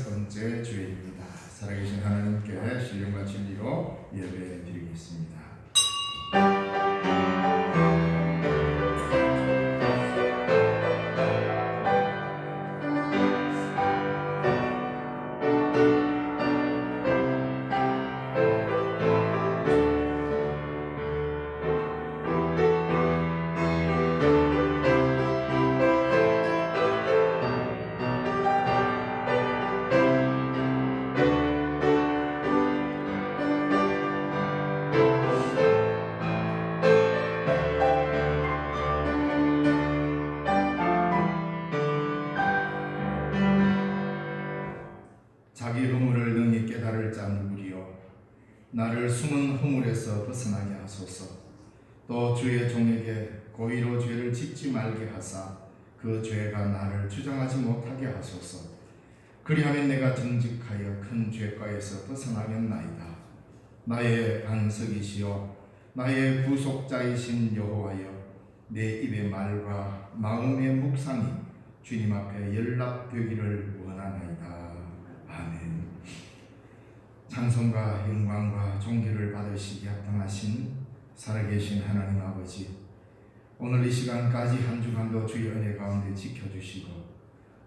16번째 주일입니다. 살아계신 하나님께 신령과 진리로 예배 드리겠습니다. 자기 허물을 능히 깨달을 자 누구리요. 나를 숨은 허물에서 벗어나게 하소서. 또 주의 종에게 고의로 죄를 짓지 말게 하사 그 죄가 나를 주장하지 못하게 하소서. 그리하면 내가 정직하여 큰 죄가에서 벗어나겠나이다. 나의 반석이시여 나의 구속자이신 여호와여, 내 입의 말과 마음의 묵상이 주님 앞에 연락되기를 원하나이다. 아멘. 찬송과 영광과 존귀를 받으시기에 합당하신 살아계신 하나님 아버지, 오늘 이 시간까지 한 주간도 주의 은혜 가운데 지켜주시고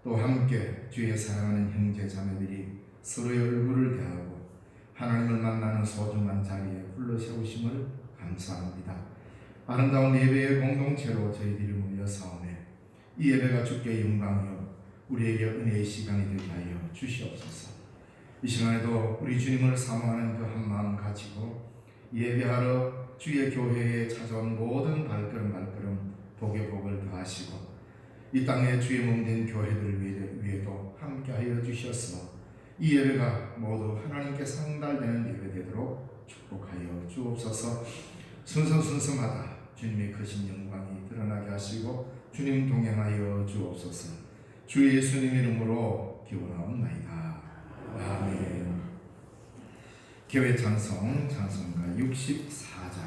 또 함께 주의 사랑하는 형제 자매들이 서로의 얼굴을 대하고 하나님을 만나는 소중한 자리에 불러세우심을 감사합니다. 아름다운 예배의 공동체로 저희들이 모여사오매 이 예배가 주께 영광이요 우리에게 은혜의 시간이 되게 하여 주시옵소서. 이 시간에도 우리 주님을 사모하는 그 한 마음 가지고 예배하러 주의 교회에 찾아온 모든 발걸음 복의 복을 더하시고 이 땅에 주의 몸된 교회들 위에도 함께하여 주셔서 이 예배가 모두 하나님께 상달되는 예배 되도록 축복하여 주옵소서. 순서마다 주님의 크신 영광이 드러나게 하시고 주님 동행하여 주옵소서. 주 예수님 이름으로 기원하옵나이다. 아멘. 교회 찬송가 64장.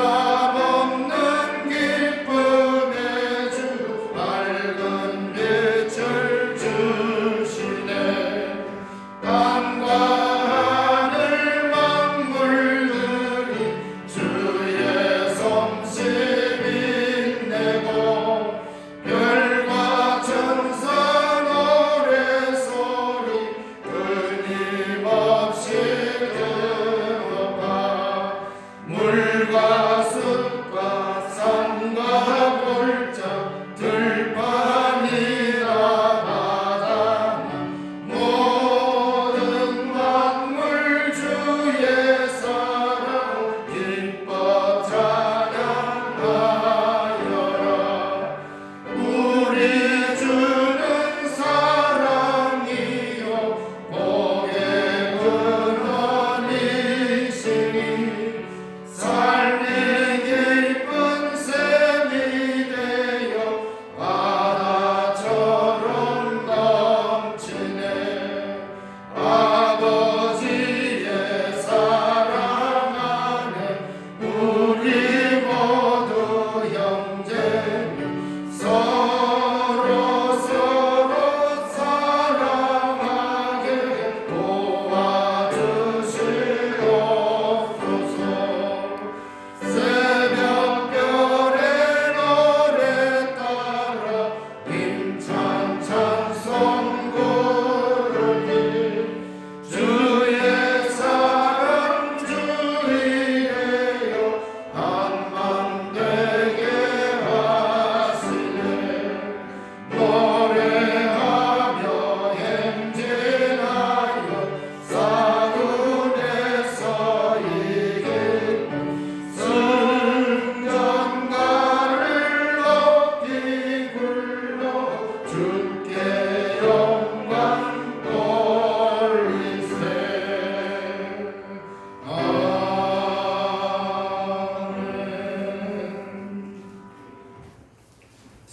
변함없는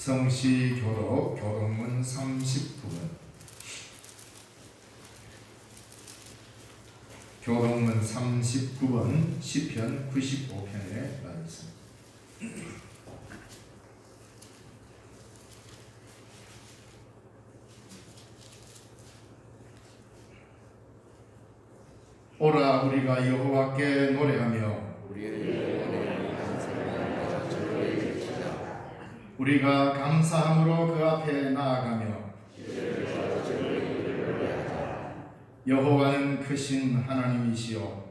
성시 교독 교동문 39번 교동문 39번 시편 95편에 나있습니다. 오라 우리가 여호와께 노래하며 우리가 감사함으로 그 앞에 나아가며 여호와는 크신 하나님이시요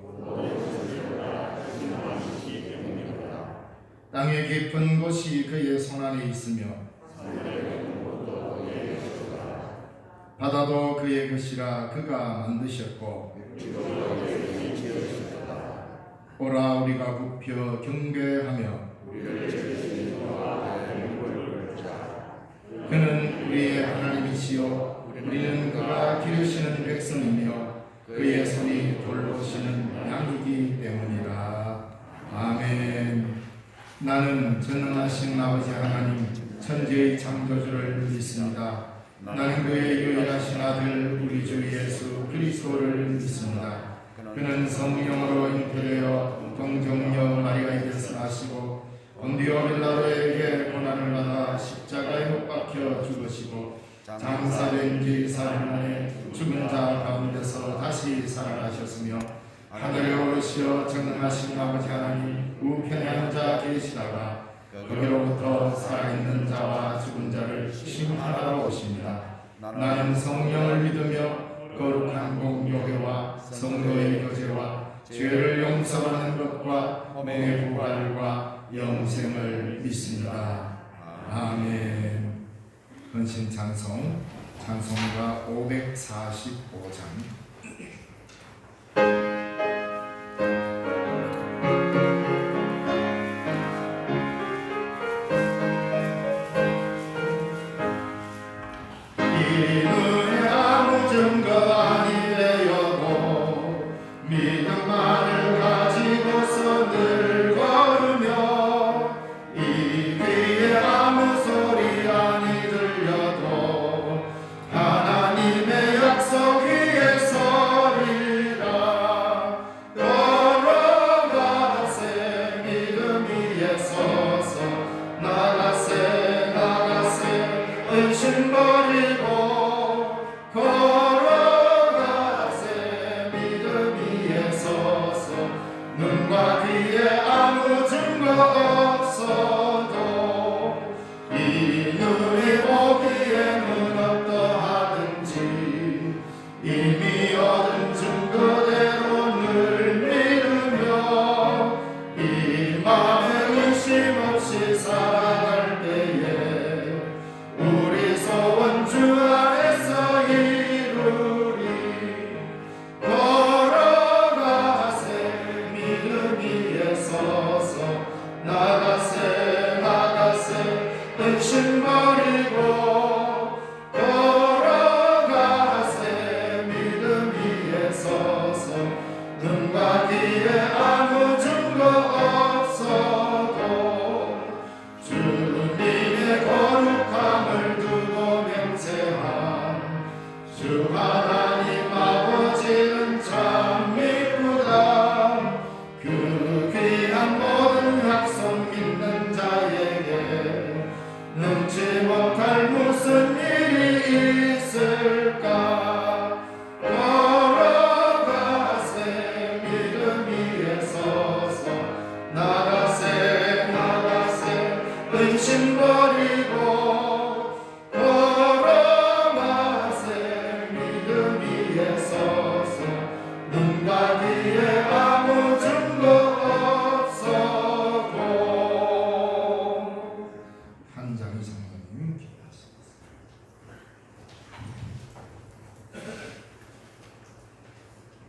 땅의 깊은 곳이 그의 손안에 있으며 바다도 그의 것이라 그가 만드셨고 오라 우리가 굽혀 경배하며 그는 우리의 하나님이시요 우리는 그가 기르시는 백성이며 그의 손이 돌보시는 양이기 때문이라. 아멘. 나는 전능하신 아버지 하나님 천지의 창조주를 믿습니다. 나는 그의 유일하신 아들 우리 주 예수 그리스도를 믿습니다. 그는 성령으로 잉태되어 동정녀 마리아에게서 나시고 본디오 빌라도에게 고난을 받아 십자가에 못 박혀 죽으시고 장사된 지 사흘 만에 죽은 자 가운데서 다시 살아나셨으며 하늘에 오르시어 전능하신 아버지 하나님 우편에 앉아 계시다가 거기로부터 살아있는 자와 죽은 자를 심판하러 오십니다. 나는 성령을 믿으며 거룩한 공교회와 성도의 교제와 죄를 용서하는 것과 몸의 부활과 영생을 믿습니다. 아멘. 헌신 찬송 찬송가 545장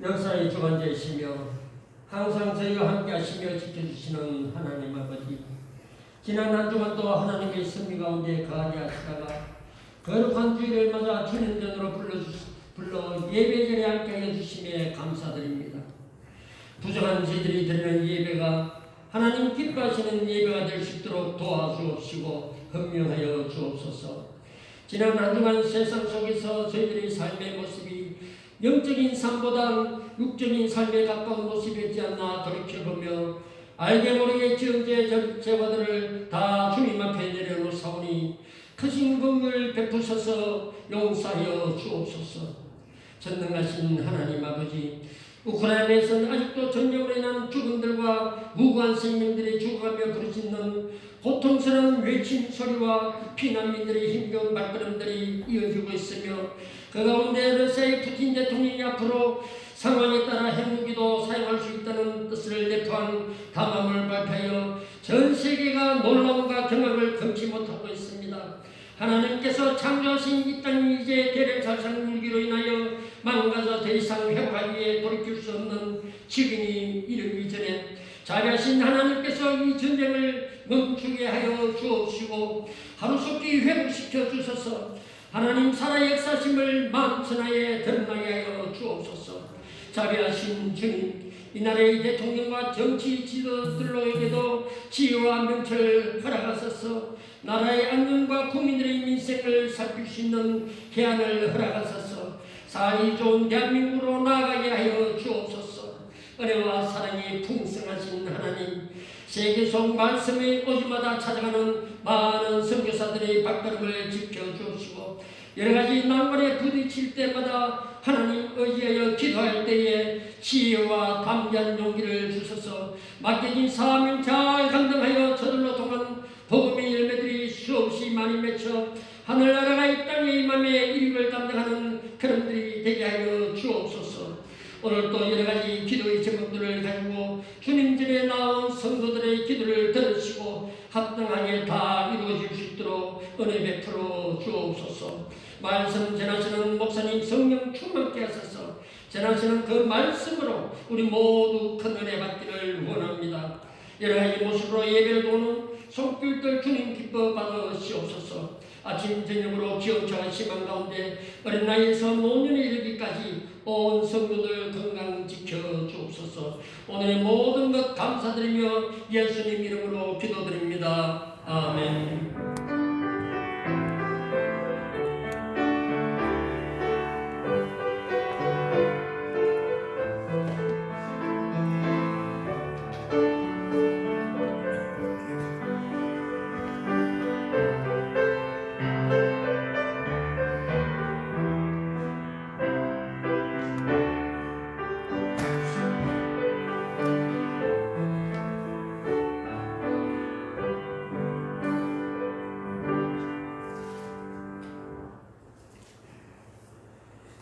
역사의 주관자이시며 항상 저희와 함께 하시며 지켜주시는 하나님 아버지, 지난 한 주간도 하나님의 섭리 가운데 가하게 하시다가 거룩한 주일을 맞아 주님 전으로 불러 예배전에 함께 해주심에 감사드립니다. 부정한 저희들이 드리는 예배가 하나님 기뻐하시는 예배가 될 수 있도록 도와주옵시고 헌명하여 주옵소서. 지난 한 주간 세상 속에서 저희들의 삶의 모습이 영적인 삶보다 육적인 삶에 가까운 모습이었지 않나 돌이켜보며 알게 모르게 지은 죄과들을 다 주님 앞에 내려놓사오니 크신 긍휼을 베푸셔서 용서하여 주옵소서. 전능하신 하나님 아버지, 우크라이나에서는 아직도 전쟁으로 인한 죽음들과 무고한 생명들이 죽어가며 부르짖는 고통스러운 외침 소리와 피난민들의 힘겨운 발걸음들이 이어지고 있으며 그 가운데 러시아의 푸틴 대통령이 앞으로 상황에 따라 핵무기도 사용할 수 있다는 뜻을 내포한 담화문을 발표하여 전 세계가 놀라움과 경악을 금치 못하고 있습니다. 하나님께서 창조하신 이 땅이 이제 대량살상 물기로 인하여 망가져 더 이상 회복하기에 돌이킬 수 없는 지경이 이르기 전에 자비하신 하나님께서 이 전쟁을 멈추게 하여 주옵시고 하루속히 회복시켜 주셔서 하나님 살아 역사심을 만천하에 드러나게 하여 주옵소서. 자비하신 주님, 이 나라의 대통령과 정치 지도들로에게도 지혜와 명철을 허락하소서. 나라의 안전과 국민들의 민생을 살필 수 있는 해안을 허락하소서. 살이 좋은 대한민국으로 나아가게 하여 주옵소서. 은혜와 사랑이 풍성하신 하나님, 세계 속 말씀이 오지마다 찾아가는 많은 선교사들의 발걸음을 지켜주시고 여러가지 난관에 부딪힐 때마다 하나님 의지하여 기도할 때에 지혜와 담대한 용기를 주셔서 맡겨진 사명 잘 감당하여 저들로 통한 복음의 열매들이 수없이 많이 맺혀 하늘나라가 이 땅에 임함에 일익을 감당하는 그런들이 되게 하여 주옵소서. 오늘 또 여러가지 기도의 제목들을 가지고 주님 전에 나온 성도들의 기도를 들으시고 합당하게 다 이루어질 수 있도록 은혜 베풀어 주옵소서. 말씀 전하시는 목사님 성령 충만케 하소서. 전하시는 그 말씀으로 우리 모두 큰 은혜 받기를 원합니다. 여러가지 모습으로 예배를 도는 손길들 주님 기뻐 받으시옵소서. 아침 저녁으로 기억차가 심한 가운데 어린 나이에서 노년에 이르기까지 온 성도들 건강 지켜 주옵소서. 오늘의 모든 것 감사드리며 예수님 이름으로 기도드립니다. 아멘.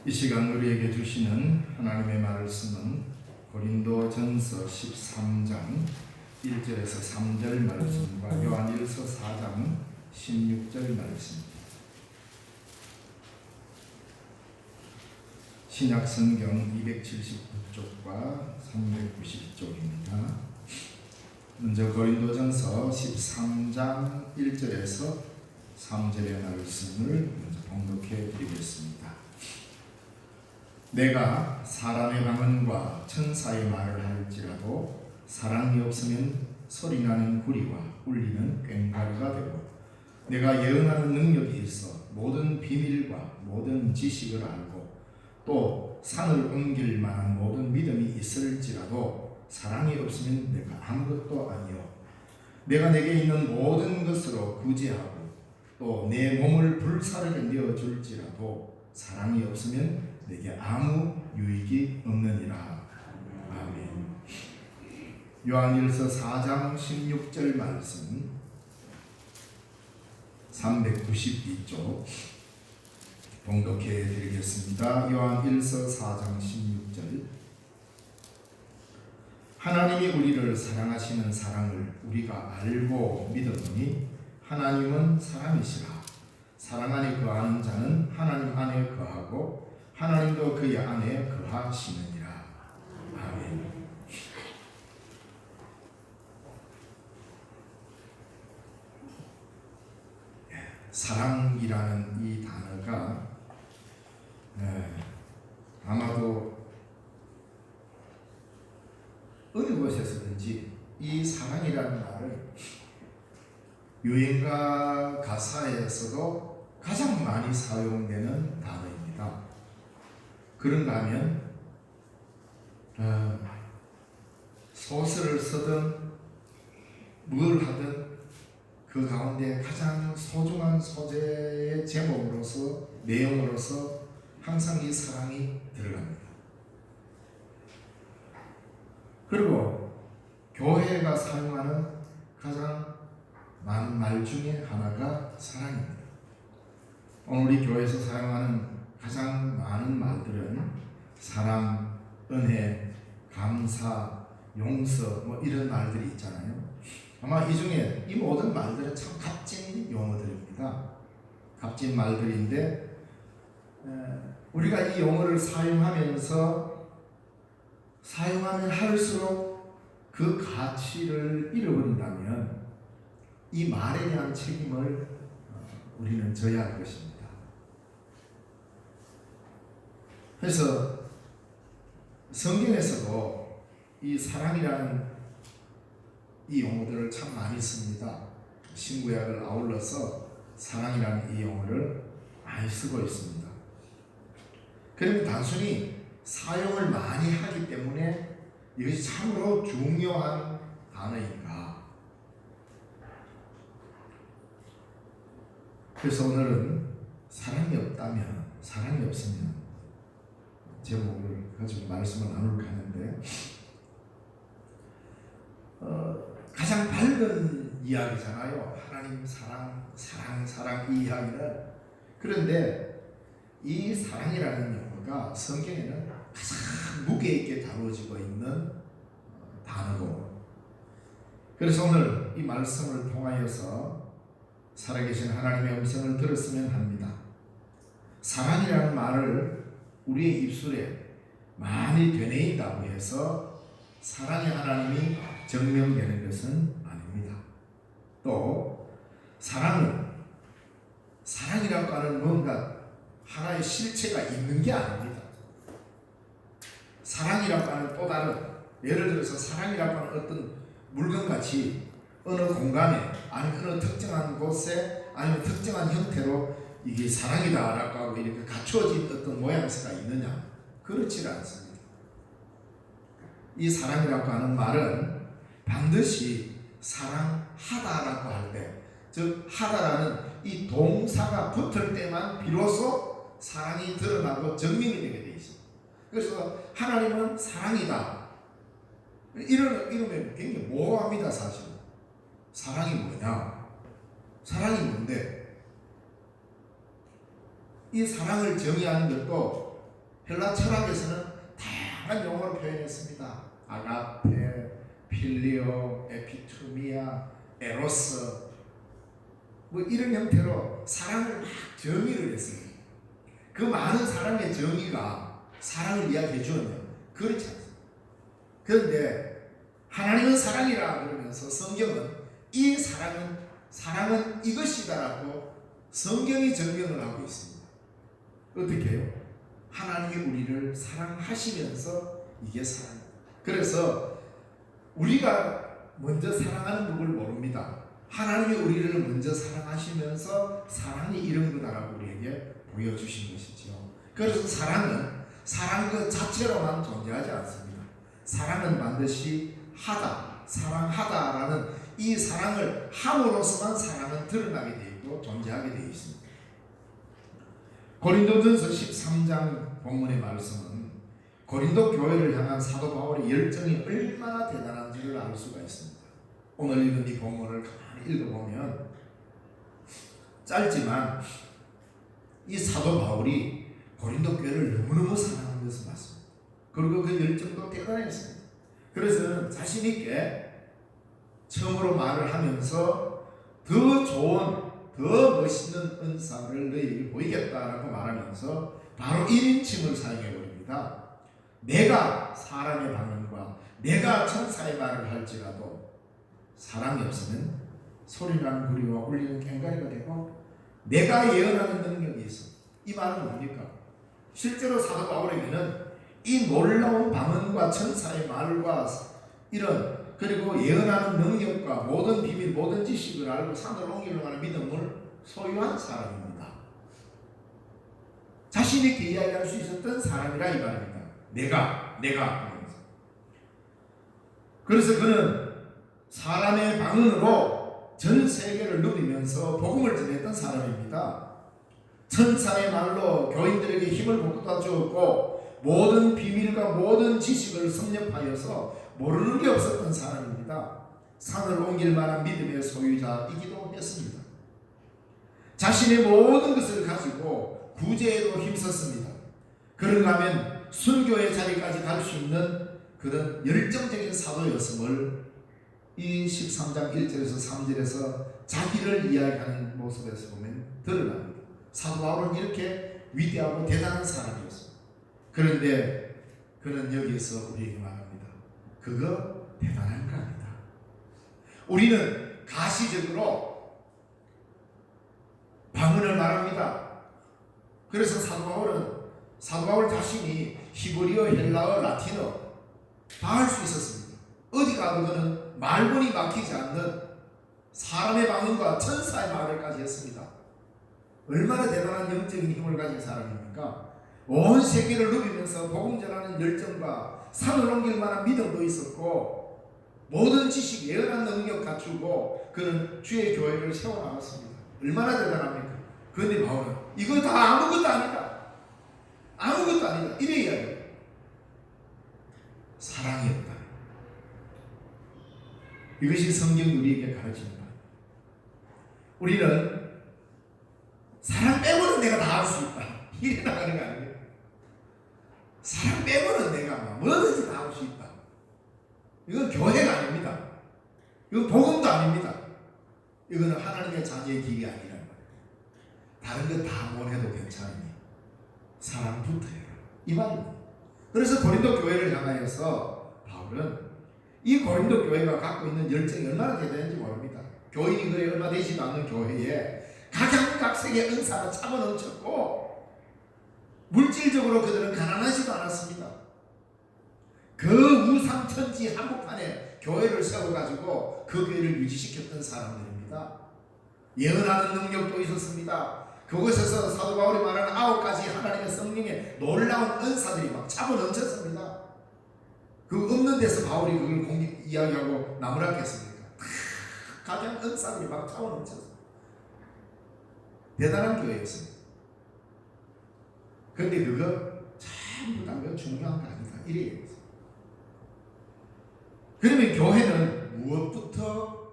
이 시간 우리에게 주시는 하나님의 말씀은 고린도전서 13장 1절에서 3절 말씀과 요한일서 4장 16절 말씀입니다. 신약성경 279쪽과 390쪽입니다. 먼저 고린도전서 13장 1절에서 3절의 말씀을 먼저 봉독해 드리겠습니다. 내가 사람의 방언과 천사의 말을 할지라도 사랑이 없으면 소리나는 구리와 울리는 꽹과리가 되고 내가 예언하는 능력이 있어 모든 비밀과 모든 지식을 알고 또 산을 옮길 만한 모든 믿음이 있을지라도 사랑이 없으면 내가 아무것도 아니요 내가 내게 있는 모든 것으로 구제하고 또 내 몸을 불사르게 내어줄지라도 사랑이 없으면 내게 아무 유익이 없느니라. 아멘. 요한일서 4장 16절 말씀 392쪽 봉독해 드리겠습니다. 요한일서 4장 16절 하나님이 우리를 사랑하시는 사랑을 우리가 알고 믿었노니 하나님은 사랑이시라. 사랑 안에 거하는 자는 하나님 안에 거하고 하나님도 그의 안에 거하시느니라. 아멘. 사랑이라는 이 단어가 아마도 어느 곳에서든지 이 사랑이라는 말을 유행가 가사에서도 가장 많이 사용되는 단어입니다. 그런가 하면 소설을 쓰든 뭘 하든 그 가운데 가장 소중한 소재의 제목으로서 내용으로서 항상 이 사랑이 들어갑니다. 그리고 교회가 사용하는 가장 많은 말 중에 하나가 사랑입니다. 오늘 우리 교회에서 사용하는 가장 많은 말들은 사랑, 은혜, 감사, 용서 이런 말들이 있잖아요. 아마 이 중에 이 모든 말들은 참 값진 용어들입니다. 값진 말들인데 우리가 이 용어를 사용하면 할수록 그 가치를 잃어버린다면 이 말에 대한 책임을 우리는 져야 할 것입니다. 그래서 성경에서도 이 사랑이라는 이 용어들을 참 많이 씁니다. 신구약을 아울러서 사랑이라는 이 용어를 많이 쓰고 있습니다. 그러면 단순히 사용을 많이 하기 때문에 이것이 참으로 중요한 단어인가? 그래서 오늘은 사랑이 없으면 제목을 가지고 말씀을 나눌까 하는데 가장 밝은 이야기잖아요. 하나님 사랑 이 이야기는. 그런데 이 사랑이라는 용어가 성경에는 가장 무게 있게 다루어지고 있는 단어고, 그래서 오늘 이 말씀을 통하여서 살아계신 하나님의 음성을 들었으면 합니다. 사랑이라는 말을 우리의 입술에 많이 되뇌인다고 해서 사랑의 하나님이 증명되는 것은 아닙니다. 또 사랑이라고 하는 뭔가 하나의 실체가 있는 게 아닙니다. 사랑이라고 하는 또 다른, 예를 들어서 사랑이라고 하는 어떤 물건같이 어느 공간에 아니면 어느 특정한 곳에 아니면 특정한 형태로 이게 사랑이다라고 하고 이렇게 갖추어진 어떤 모양새가 있느냐? 그렇지 않습니다. 이 사랑이라고 하는 말은 반드시 사랑하다라고 할 때, 즉 하다라는 이 동사가 붙을 때만 비로소 사랑이 드러나고 증명이 되게 되어 있습니다. 그래서 하나님은 사랑이다. 이러면 굉장히 모호합니다. 사실 사랑이 뭐냐? 사랑이 뭔데? 이 사랑을 정의하는 것도 헬라 철학에서는 다양한 용어로 표현했습니다. 아가페, 필리오, 에피투미아, 에로스 이런 형태로 사랑을 막 정의를 했습니다. 그 많은 사랑의 정의가 사랑을 이야기해 주었네요. 그렇지 않습니다. 그런데 하나님은 사랑이라 그러면서 성경은 이 사랑은 이것이다라고 성경이 증명을 하고 있습니다. 어떻게 해요? 하나님이 우리를 사랑하시면서 이게 사랑입니다. 그래서 우리가 먼저 사랑하는 법을 모릅니다. 하나님이 우리를 먼저 사랑하시면서 사랑이 이런 거다라고 우리에게 보여주신 것이죠. 그래서 사랑은 사랑 그 자체로만 존재하지 않습니다. 사랑은 반드시 사랑하다라는 이 사랑을 함으로써만 사랑은 드러나게 되어 있고 존재하게 되어 있습니다. 고린도전서 13장 본문의 말씀은 고린도 교회를 향한 사도 바울의 열정이 얼마나 대단한지를 알 수가 있습니다. 오늘 읽은 이 본문을 가만히 읽어보면 짧지만 이 사도 바울이 고린도 교회를 너무너무 사랑하는 것을 봤습니다. 그리고 그 열정도 대단했습니다. 그래서 자신 있게 처음으로 말을 하면서 더 좋은 더 멋있는 은사를 너희에게 보이겠다라고 말하면서 바로 1인칭을 사용해버립니다. 내가 사람의 방언과 내가 천사의 말을 할지라도 사랑이 없으면 소리나는 구리와 울리는 꽹과리가 되고 내가 예언하는 능력이 있어. 이 말은 뭡니까? 실제로 사도 바울에게는 이 놀라운 방언과 천사의 말과 이런 그리고 예언하는 능력과 모든 비밀, 모든 지식을 알고 산을 옮기려고 하는 믿음을 소유한 사람입니다. 자신 있게 이야기할 수 있었던 사람이라 이 말입니다. 내가 하면서. 그래서 그는 사람의 방언으로 전 세계를 누비면서 복음을 전했던 사람입니다. 천사의 말로 교인들에게 힘을 북돋아 주었고 모든 비밀과 모든 지식을 섭렵하여서 모르는 게 없었던 사람입니다. 산을 옮길 만한 믿음의 소유자이기도 했습니다. 자신의 모든 것을 가지고 구제에도 힘썼습니다. 그런가 하면 순교의 자리까지 갈 수 있는 그런 열정적인 사도였음을 이 13장 1절에서 3절에서 자기를 이야기하는 모습에서 보면 드러납니다. 사도 바울은 이렇게 위대하고 대단한 사람이었습니다. 그런데 그는 여기에서 우리에게 말합니다. 그거 대단한 거 아니다. 우리는 가시적으로 방언을 말합니다. 그래서 사도 바울 자신이 히브리어, 헬라어, 라틴어 다 할 수 있었습니다. 어디 가도 그는 말문이 막히지 않는 사람의 방언과 천사의 말을까지 했습니다. 얼마나 대단한 영적인 힘을 가진 사람입니까? 온 세계를 누비면서 복음 전하는 열정과 산을 옮길 만한 믿음도 있었고 모든 지식, 예언한 능력 갖추고 그는 주의 교회를 세워나갔습니다. 얼마나 대단합니까? 그런데 바울은 이거 다 아무것도 아니다. 아무것도 아니다. 이래 이야기해요. 사랑이었다. 이것이 성경이 우리에게 가르칩니다. 우리는 사랑 빼고는 내가 다 할 수 있다. 이래 나가는 거 아니에요. 사랑 빼고는 내가 뭐든지 다 할 수 있다. 이건 교회가 아닙니다. 이건 복음도 아닙니다. 이거는 하나님의 자녀의 길이 아니란 말이에요. 다른 거 다 못해도 괜찮으니 사랑부터 해라. 이 말입니다. 그래서 고린도 교회를 향하여서 바울은 이 고린도 교회가 갖고 있는 열정이 얼마나 대단한지 모릅니다. 교인이 그래 얼마 되지도 않는 교회에 각양각색의 은사가 차고 넘쳤고 물질적으로 그들은 가난하지도 않았습니다. 그 우상천지 한복판에 교회를 세워가지고 그 교회를 유지시켰던 사람들입니다. 예언하는 능력도 있었습니다. 그곳에서 사도 바울이 말하는 9가지 하나님의 성령의 놀라운 은사들이 막 차고 넘쳤습니다. 그 없는 데서 바울이 그걸 이야기하고 나무랐겠습니까? 가장 은사들이 막 차고 넘쳤습니다. 대단한 교회였습니다. 그런데 그거 전부 다 중요한 거 아니다. 이래 얘기했어요. 그러면 교회는 무엇부터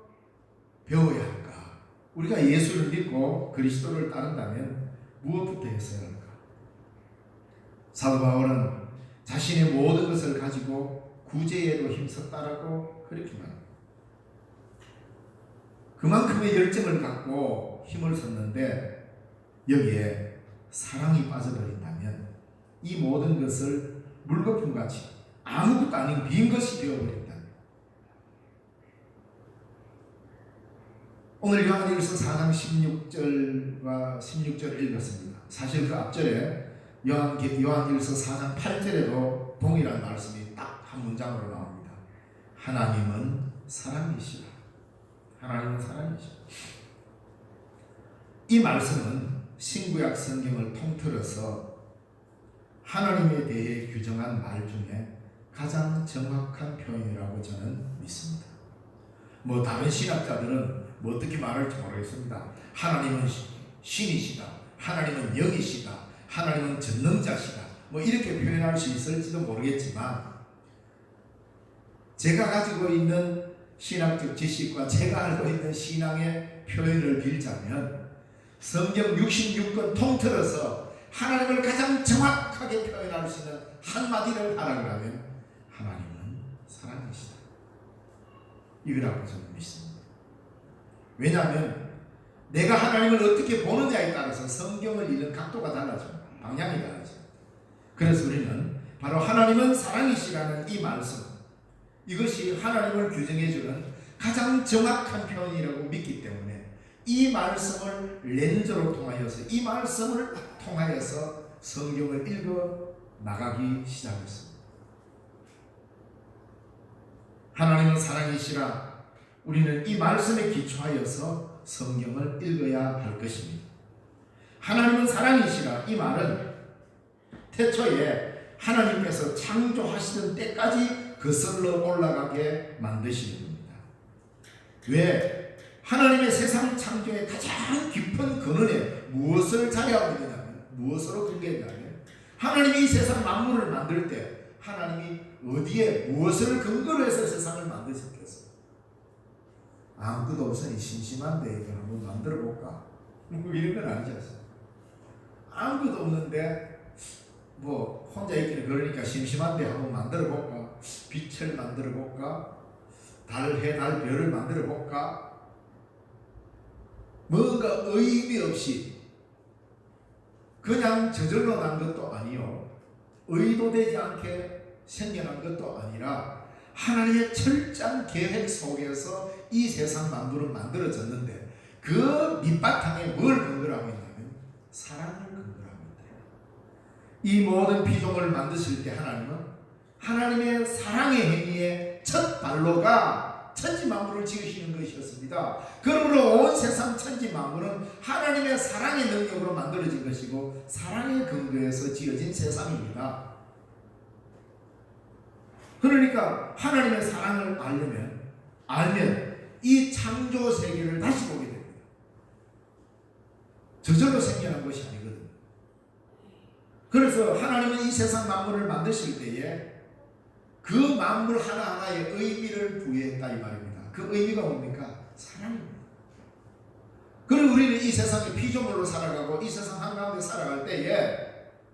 배워야 할까? 우리가 예수를 믿고 그리스도를 따른다면 무엇부터 했어야 할까? 사도 바울은 자신의 모든 것을 가지고 구제에도 힘썼다라고 그렇게 말합니다. 그만큼의 열정을 갖고 힘을 썼는데 여기에 사랑이 빠져버린다면 이 모든 것을 물거품같이 아무것도 아닌 빈 것이 되어버린다. 오늘 요한일서 4장 16절과 16절을 읽었습니다. 사실 그 앞절에 요한일서 4장 8절에도 동일한 말씀이 딱 한 문장으로 나옵니다. 하나님은 사랑이시라. 하나님은 사랑이시라. 이 말씀은 신구약 성경을 통틀어서 하나님에 대해 규정한 말 중에 가장 정확한 표현이라고 저는 믿습니다. 뭐 다른 신학자들은 뭐 어떻게 말할지 모르겠습니다. 하나님은 신이시다. 하나님은 영이시다. 하나님은 전능자시다. 뭐 이렇게 표현할 수 있을지도 모르겠지만 제가 가지고 있는 신학적 지식과 제가 알고 있는 신앙의 표현을 빌자면 성경 66권 통틀어서 하나님을 가장 정확하게 표현할 수 있는 한마디를 하라고 하면 하나님은 사랑이시다. 이거라고 저는 믿습니다. 왜냐하면 내가 하나님을 어떻게 보느냐에 따라서 성경을 읽는 각도가 달라집니다. 방향이 달라집니다. 그래서 우리는 바로 하나님은 사랑이시라는 이 말씀, 이것이 하나님을 규정해주는 가장 정확한 표현이라고 믿기 때문에 이 말씀을 렌즈로 통하여서 이 말씀을 통하여서 성경을 읽어 나가기 시작했습니다. 하나님은 사랑이시라. 우리는 이 말씀에 기초하여서 성경을 읽어야 할 것입니다. 하나님은 사랑이시라. 이 말은 태초에 하나님께서 창조하시던 때까지 거슬러 올라가게 만드시는 겁니다. 왜? 하나님의 세상 창조의 가장 깊은 근원에 무엇을 자료하고 있느냐면, 무엇으로 근거했냐면, 하나님이 이 세상 만물을 만들 때 하나님이 어디에 무엇을 근거로 해서 세상을 만드셨겠어요? 아무것도 없으니 심심한데 이걸 한번 만들어 볼까? 이런 건 아니지 않습니까? 아무것도 없는데 뭐 혼자 있기는 그러니까 심심한데 한번 만들어 볼까? 빛을 만들어 볼까? 달, 해, 달, 별을 만들어 볼까? 뭔가 의미 없이 그냥 저절로 난 것도 아니요, 의도되지 않게 생겨난 것도 아니라 하나님의 철저한 계획 속에서 이 세상 만물은 만들어졌는데, 그 밑바탕에 뭘 근거로 하고 있냐면 사랑을 근거로 하고 있다. 이 모든 피조물을 만드실 때 하나님은 하나님의 사랑의 행위의 첫 발로가 천지 만물을 지으시는 것이었습니다. 그러므로 온 세상 천지 만물은 하나님의 사랑의 능력으로 만들어진 것이고 사랑의 근거에서 지어진 세상입니다. 그러니까 하나님의 사랑을 알면 이 창조 세계를 다시 보게 됩니다. 저절로 생겨난 것이 아니거든요. 그래서 하나님은 이 세상 만물을 만드실 때에 그 만물 하나하나에 의미를 부여했다 이 말입니다. 그 의미가 뭡니까? 사랑입니다. 그리고 우리는 이 세상에 피조물로 살아가고 이 세상 한가운데 살아갈 때에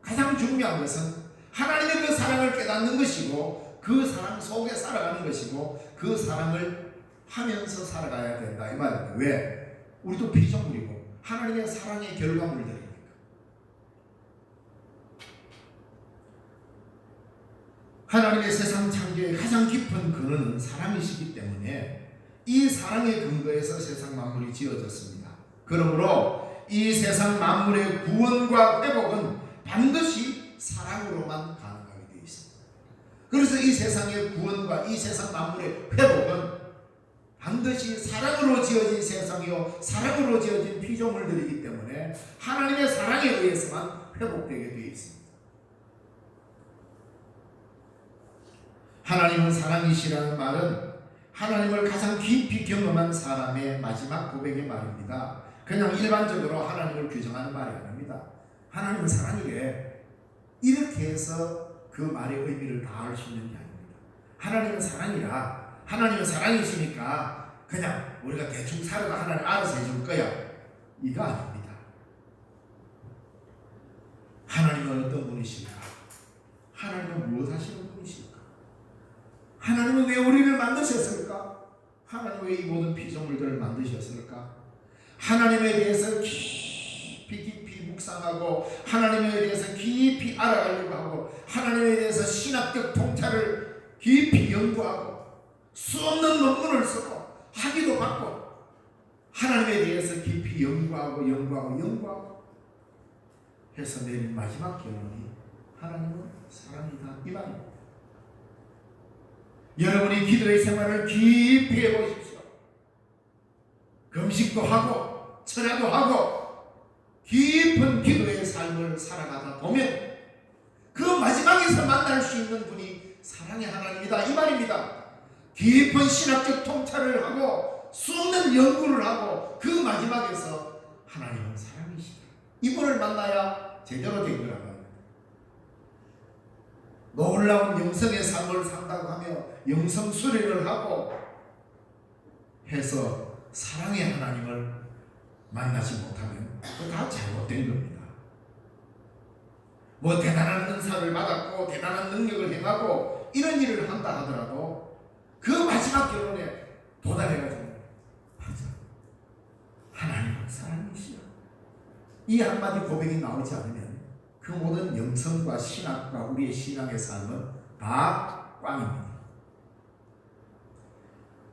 가장 중요한 것은 하나님의 그 사랑을 깨닫는 것이고 그 사랑 속에 살아가는 것이고 그 사랑을 하면서 살아가야 된다 이 말입니다. 왜? 우리도 피조물이고 하나님의 사랑의 결과물들이니까. 하나님의 세상 창조의 가장 깊은 근원은 사랑이시기 때문에 이 사랑의 근거에서 세상 만물이 지어졌습니다. 그러므로 이 세상 만물의 구원과 회복은 반드시 사랑으로만 가능하게 되어 있습니다. 그래서 이 세상의 구원과 이 세상 만물의 회복은 반드시 사랑으로 지어진 세상이요 사랑으로 지어진 피조물들이기 때문에 하나님의 사랑에 의해서만 회복되게 되어 있습니다. 하나님은 사랑이시라는 말은 하나님을 가장 깊이 경험한 사람의 마지막 고백의 말입니다. 그냥 일반적으로 하나님을 규정하는 말이 아닙니다. 하나님은 사랑이래, 이렇게 해서 그 말의 의미를 다할 수 있는 게 아닙니다. 하나님은 사랑이라, 하나님은 사랑이시니까 그냥 우리가 대충 살아도 하나님 알아서 해줄 거야, 이거 아닙니다. 하나님은 어떤 분이실까? 하나님은 무엇 하시는 분이실까? 하나님은 왜 우리를 만드셨을까? 하나님은 왜 이 모든 피조물들을 만드셨을까? 하나님에 대해서 깊이 묵상하고 하나님에 대해서 깊이 알아가려고 하고 하나님에 대해서 신학적 통찰을 깊이 연구하고 수 없는 논문을 쓰고 학위도 받고 하나님에 대해서 깊이 연구하고 해서 내린 마지막 결론이 하나님은 사랑이다 이 말입니다. 여러분이 기도의 생활을 깊이 해보십시오. 금식도 하고 철야도 하고 깊은 기도의 삶을 살아가다 보면 그 마지막에서 만날 수 있는 분이 사랑의 하나님이다 이 말입니다. 깊은 신학적 통찰을 하고 수없는 연구를 하고 그 마지막에서 하나님은 사랑이시다, 이분을 만나야 제대로 된 거라고 합니다. 놀라운 영성의 삶을 산다고 하며 영성 수련을 하고 해서 사랑의 하나님을 만나지 못하면 그거 다 잘못된 겁니다. 뭐 대단한 은사를 받았고 대단한 능력을 행하고 이런 일을 한다 하더라도 그 마지막 결론에 도달해가지고 맞아, 하나님은 사랑이시여, 이 한마디 고백이 나오지 않으면 그 모든 영성과 신학과 우리의 신앙의 삶은 다 꽝입니다.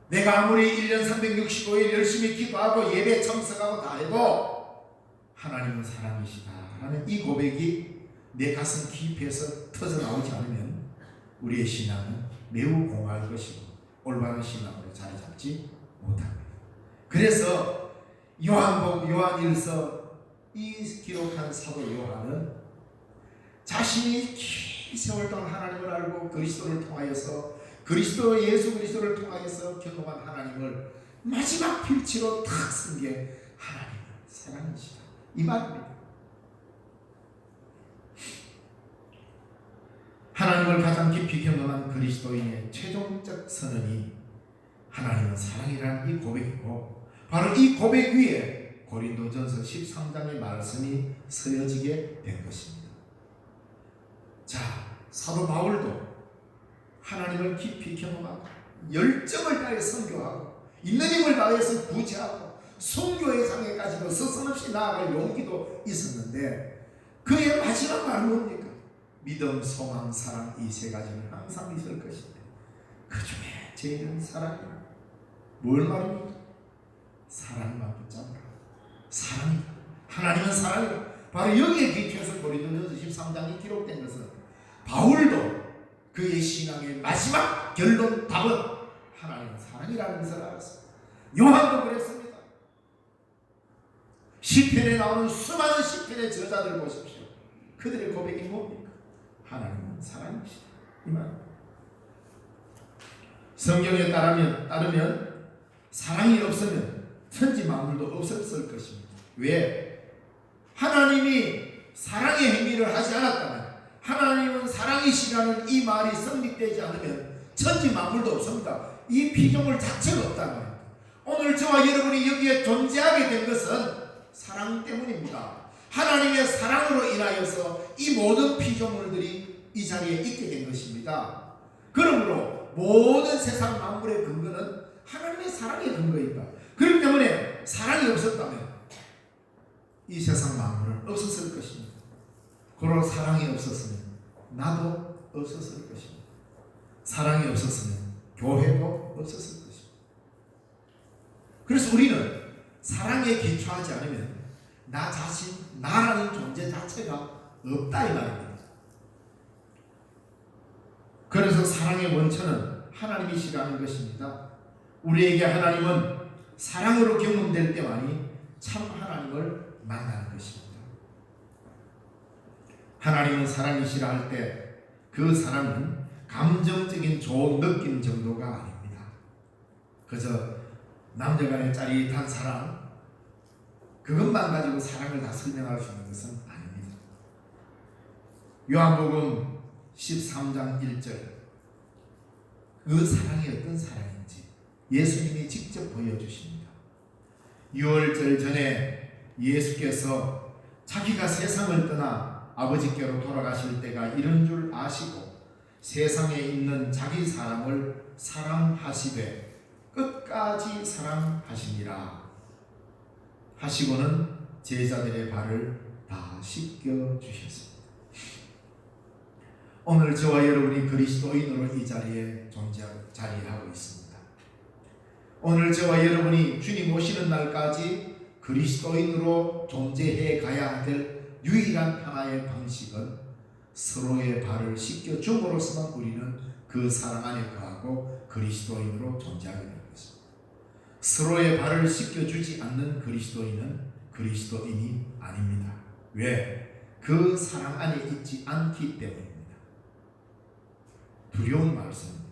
내가 아무리 1년 365일 열심히 기도하고 예배 참석하고 다 해도 하나님은 사랑이시다 하는 이 고백이 내 가슴 깊이에서 터져나오지 않으면 우리의 신앙은 매우 공허할 것이고 올바른 신앙으로 자리 잡지 못합니다. 그래서 요한일서 이 기록한 사도 요한은 자신이 긴 세월 동안 하나님을 알고 그리스도를 통하여서 예수 그리스도를 통하여서 경험한 하나님을 마지막 필치로 탁 쓴 게 하나님은 사랑이시다 이 말입니다. 하나님을 가장 깊이 경험한 그리스도인의 최종적 선언이 하나님은 사랑이라는 이 고백이고, 바로 이 고백 위에 고린도전서 13장의 말씀이 서여지게 된 것입니다. 자, 사도 바울도 하나님을 깊이 경험하고 열정을 다해 선교하고 있는 힘을 다해서 구제하고 선교의 장에까지도 서슴없이 나아갈 용기도 있었는데, 그의 마지막 말은 뭡니까? 믿음, 소망, 사랑 이 세 가지는 항상 있을 것인데 그 중에 제일은 사랑이라. 뭘 말입니까? 사랑만 붙잡으라. 사랑이다. 하나님은 사랑이다. 바로 여기에 기초해서 고린도전서 13장이 기록된 것은 바울도 그의 신앙의 마지막 결론 답은 하나님은 사랑이라는 것을 알았습니다. 요한도 그랬습니다. 시편에 나오는 수많은 시편의 저자들 보십시오. 그들의 고백이 뭡니까? 하나님은 사랑이시다 이 말. 성경에 따르면 사랑이 없으면 천지 만물도 없었을 것입니다. 왜? 하나님이 사랑의 행위를 하지 않았다면, 하나님은 사랑이시라는 이 말이 성립되지 않으면 천지 만물도 없습니다. 이 피조물 자체가 없다는 말입니다. 오늘 저와 여러분이 여기에 존재하게 된 것은 사랑 때문입니다. 하나님의 사랑으로 인하여서 이 모든 피조물들이 이 자리에 있게 된 것입니다. 그러므로 모든 세상 만물의 근거는 하나님의 사랑의 근거입니다. 그렇기 때문에 사랑이 없었다면 이 세상 만물은 없었을 것입니다. 그러나 사랑이 없었으면 나도 없었을 것입니다. 사랑이 없었으면 교회도 없었을 것입니다. 그래서 우리는 사랑에 기초하지 않으면 나 자신, 나라는 존재 자체가 없다 이 말입니다. 그래서 사랑의 원천은 하나님이시라는 것입니다. 우리에게 하나님은 사랑으로 경험될 때만이 참 하나님을 만나는 것입니다. 하나님은 사랑이시라 할 때 그 사랑은 감정적인 좋은 느낌 정도가 아닙니다. 그저 남녀간의 짜릿한 사랑, 그것만 가지고 사랑을 다 설명할 수 있는 것은 아닙니다. 요한복음 13장 1절, 그 사랑이 어떤 사랑인지 예수님이 직접 보여주십니다. 6월절 전에 예수께서 자기가 세상을 떠나 아버지께로 돌아가실 때가 이런 줄 아시고 세상에 있는 자기 사람을 사랑하시되 끝까지 사랑하시니라 하시고는 제자들의 발을 다 씻겨 주셨습니다. 오늘 저와 여러분이 그리스도인으로 이 자리에 자리하고 있습니다. 오늘 저와 여러분이 주님 오시는 날까지 그리스도인으로 존재해 가야 될 유일한 하나의 방식은 서로의 발을 씻겨 줌으로써만 우리는 그 사랑 안에 거하고 그리스도인으로 존재하게 되는 것입니다. 서로의 발을 씻겨주지 않는 그리스도인은 그리스도인이 아닙니다. 왜? 그 사랑 안에 있지 않기 때문입니다. 두려운 말씀입니다.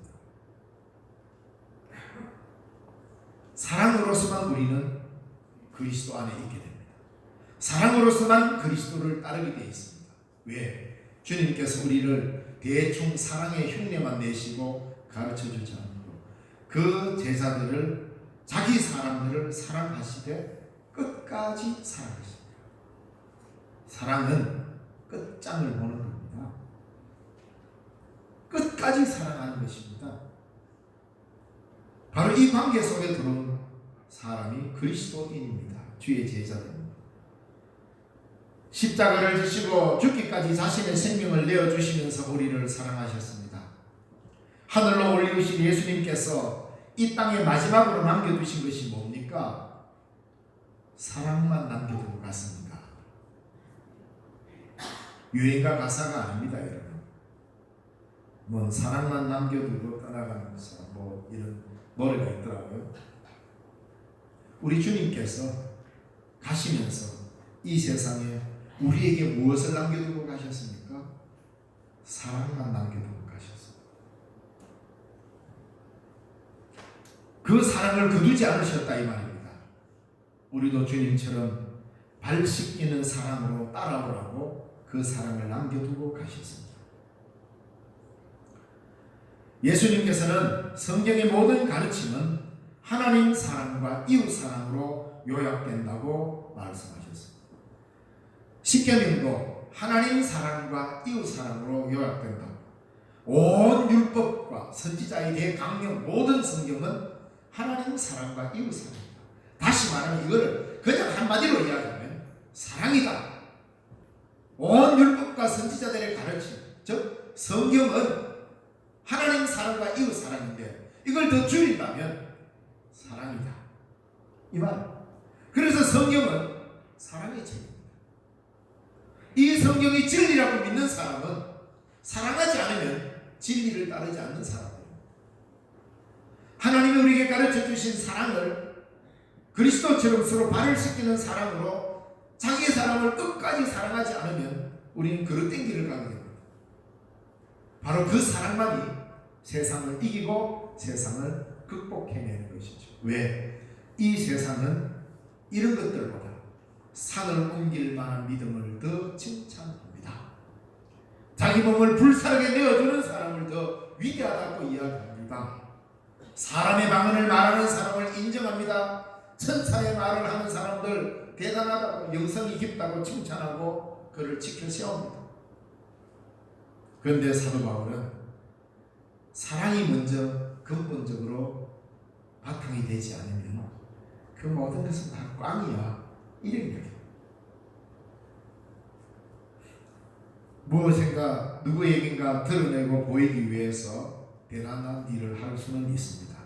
사랑으로서만 우리는 그리스도 안에 있게 됩니다. 사랑으로서만 그리스도를 따르게 되어 있습니다. 왜? 주님께서 우리를 대충 사랑의 흉내만 내시고 가르쳐주지 않고 그 제자들을, 자기 사람들을 사랑하시되 끝까지 사랑하십니다. 사랑은 끝장을 보는 겁니다. 끝까지 사랑하는 것입니다. 바로 이 관계 속에 들어온 사람이 그리스도인입니다. 주의 제자들입니다. 십자가를 지시고 죽기까지 자신의 생명을 내어주시면서 우리를 사랑하셨습니다. 하늘로 올리우신 예수님께서 이 땅에 마지막으로 남겨두신 것이 뭡니까? 사랑만 남겨두고 갔습니다. 유행가 가사가 아닙니다, 여러분. 뭐 사랑만 남겨두고 떠나가는 사람 이런 노래가 있더라고요. 우리 주님께서 가시면서 이 세상에 우리에게 무엇을 남겨두고 가셨습니까? 사랑만 남겨두고 가셨습니다. 그 사랑을 거두지 않으셨다 이 말입니다. 우리도 주님처럼 발 씻기는 사랑으로 따라오라고 그 사랑을 남겨두고 가셨습니다. 예수님께서는 성경의 모든 가르침은 하나님 사랑과 이웃 사랑으로 요약된다고 말씀하셨습니다. 십계명도 하나님 사랑과 이웃 사랑으로 요약된다고. 온 율법과 선지자의 대강령 모든 성경은 하나님 사랑과 이웃 사랑입니다. 다시 말하면 이거를 그냥 한마디로 이야기하면 사랑이다. 온 율법과 선지자들의 가르침, 즉 성경은 하나님 사랑과 이웃 사랑인데 이걸 더 줄인다면 사랑이다 이 말. 그래서 성경은 사랑의 책입니다. 이 성경이 진리라고 믿는 사람은 사랑하지 않으면 진리를 따르지 않는 사람입니다. 하나님이 우리에게 가르쳐 주신 사랑을 그리스도처럼 서로 발을 씻기는 사랑으로 자기 사람을 끝까지 사랑하지 않으면 우리는 그릇된 길을 가게 됩니다. 바로 그 사랑만이 세상을 이기고 세상을 극복해내는 것이죠. 왜? 이 세상은 이런 것들보다 산을 옮길 만한 믿음을 더 칭찬합니다. 자기 몸을 불사르게 내어주는 사람을 더 위대하다고 이야기합니다. 사람의 방언을 말하는 사람을 인정합니다. 천사의 말을 하는 사람들 대단하다고, 영성이 깊다고 칭찬하고 그를 지켜 세웁니다. 그런데 사도 바울은 사랑이 먼저 근본적으로 바탕이 되지 않으면 그 모든 것은 다 꽝이야 이런 얘기예요. 무엇인가 누구에겐가 드러내고 보이기 위해서 대단한 일을 할 수는 있습니다.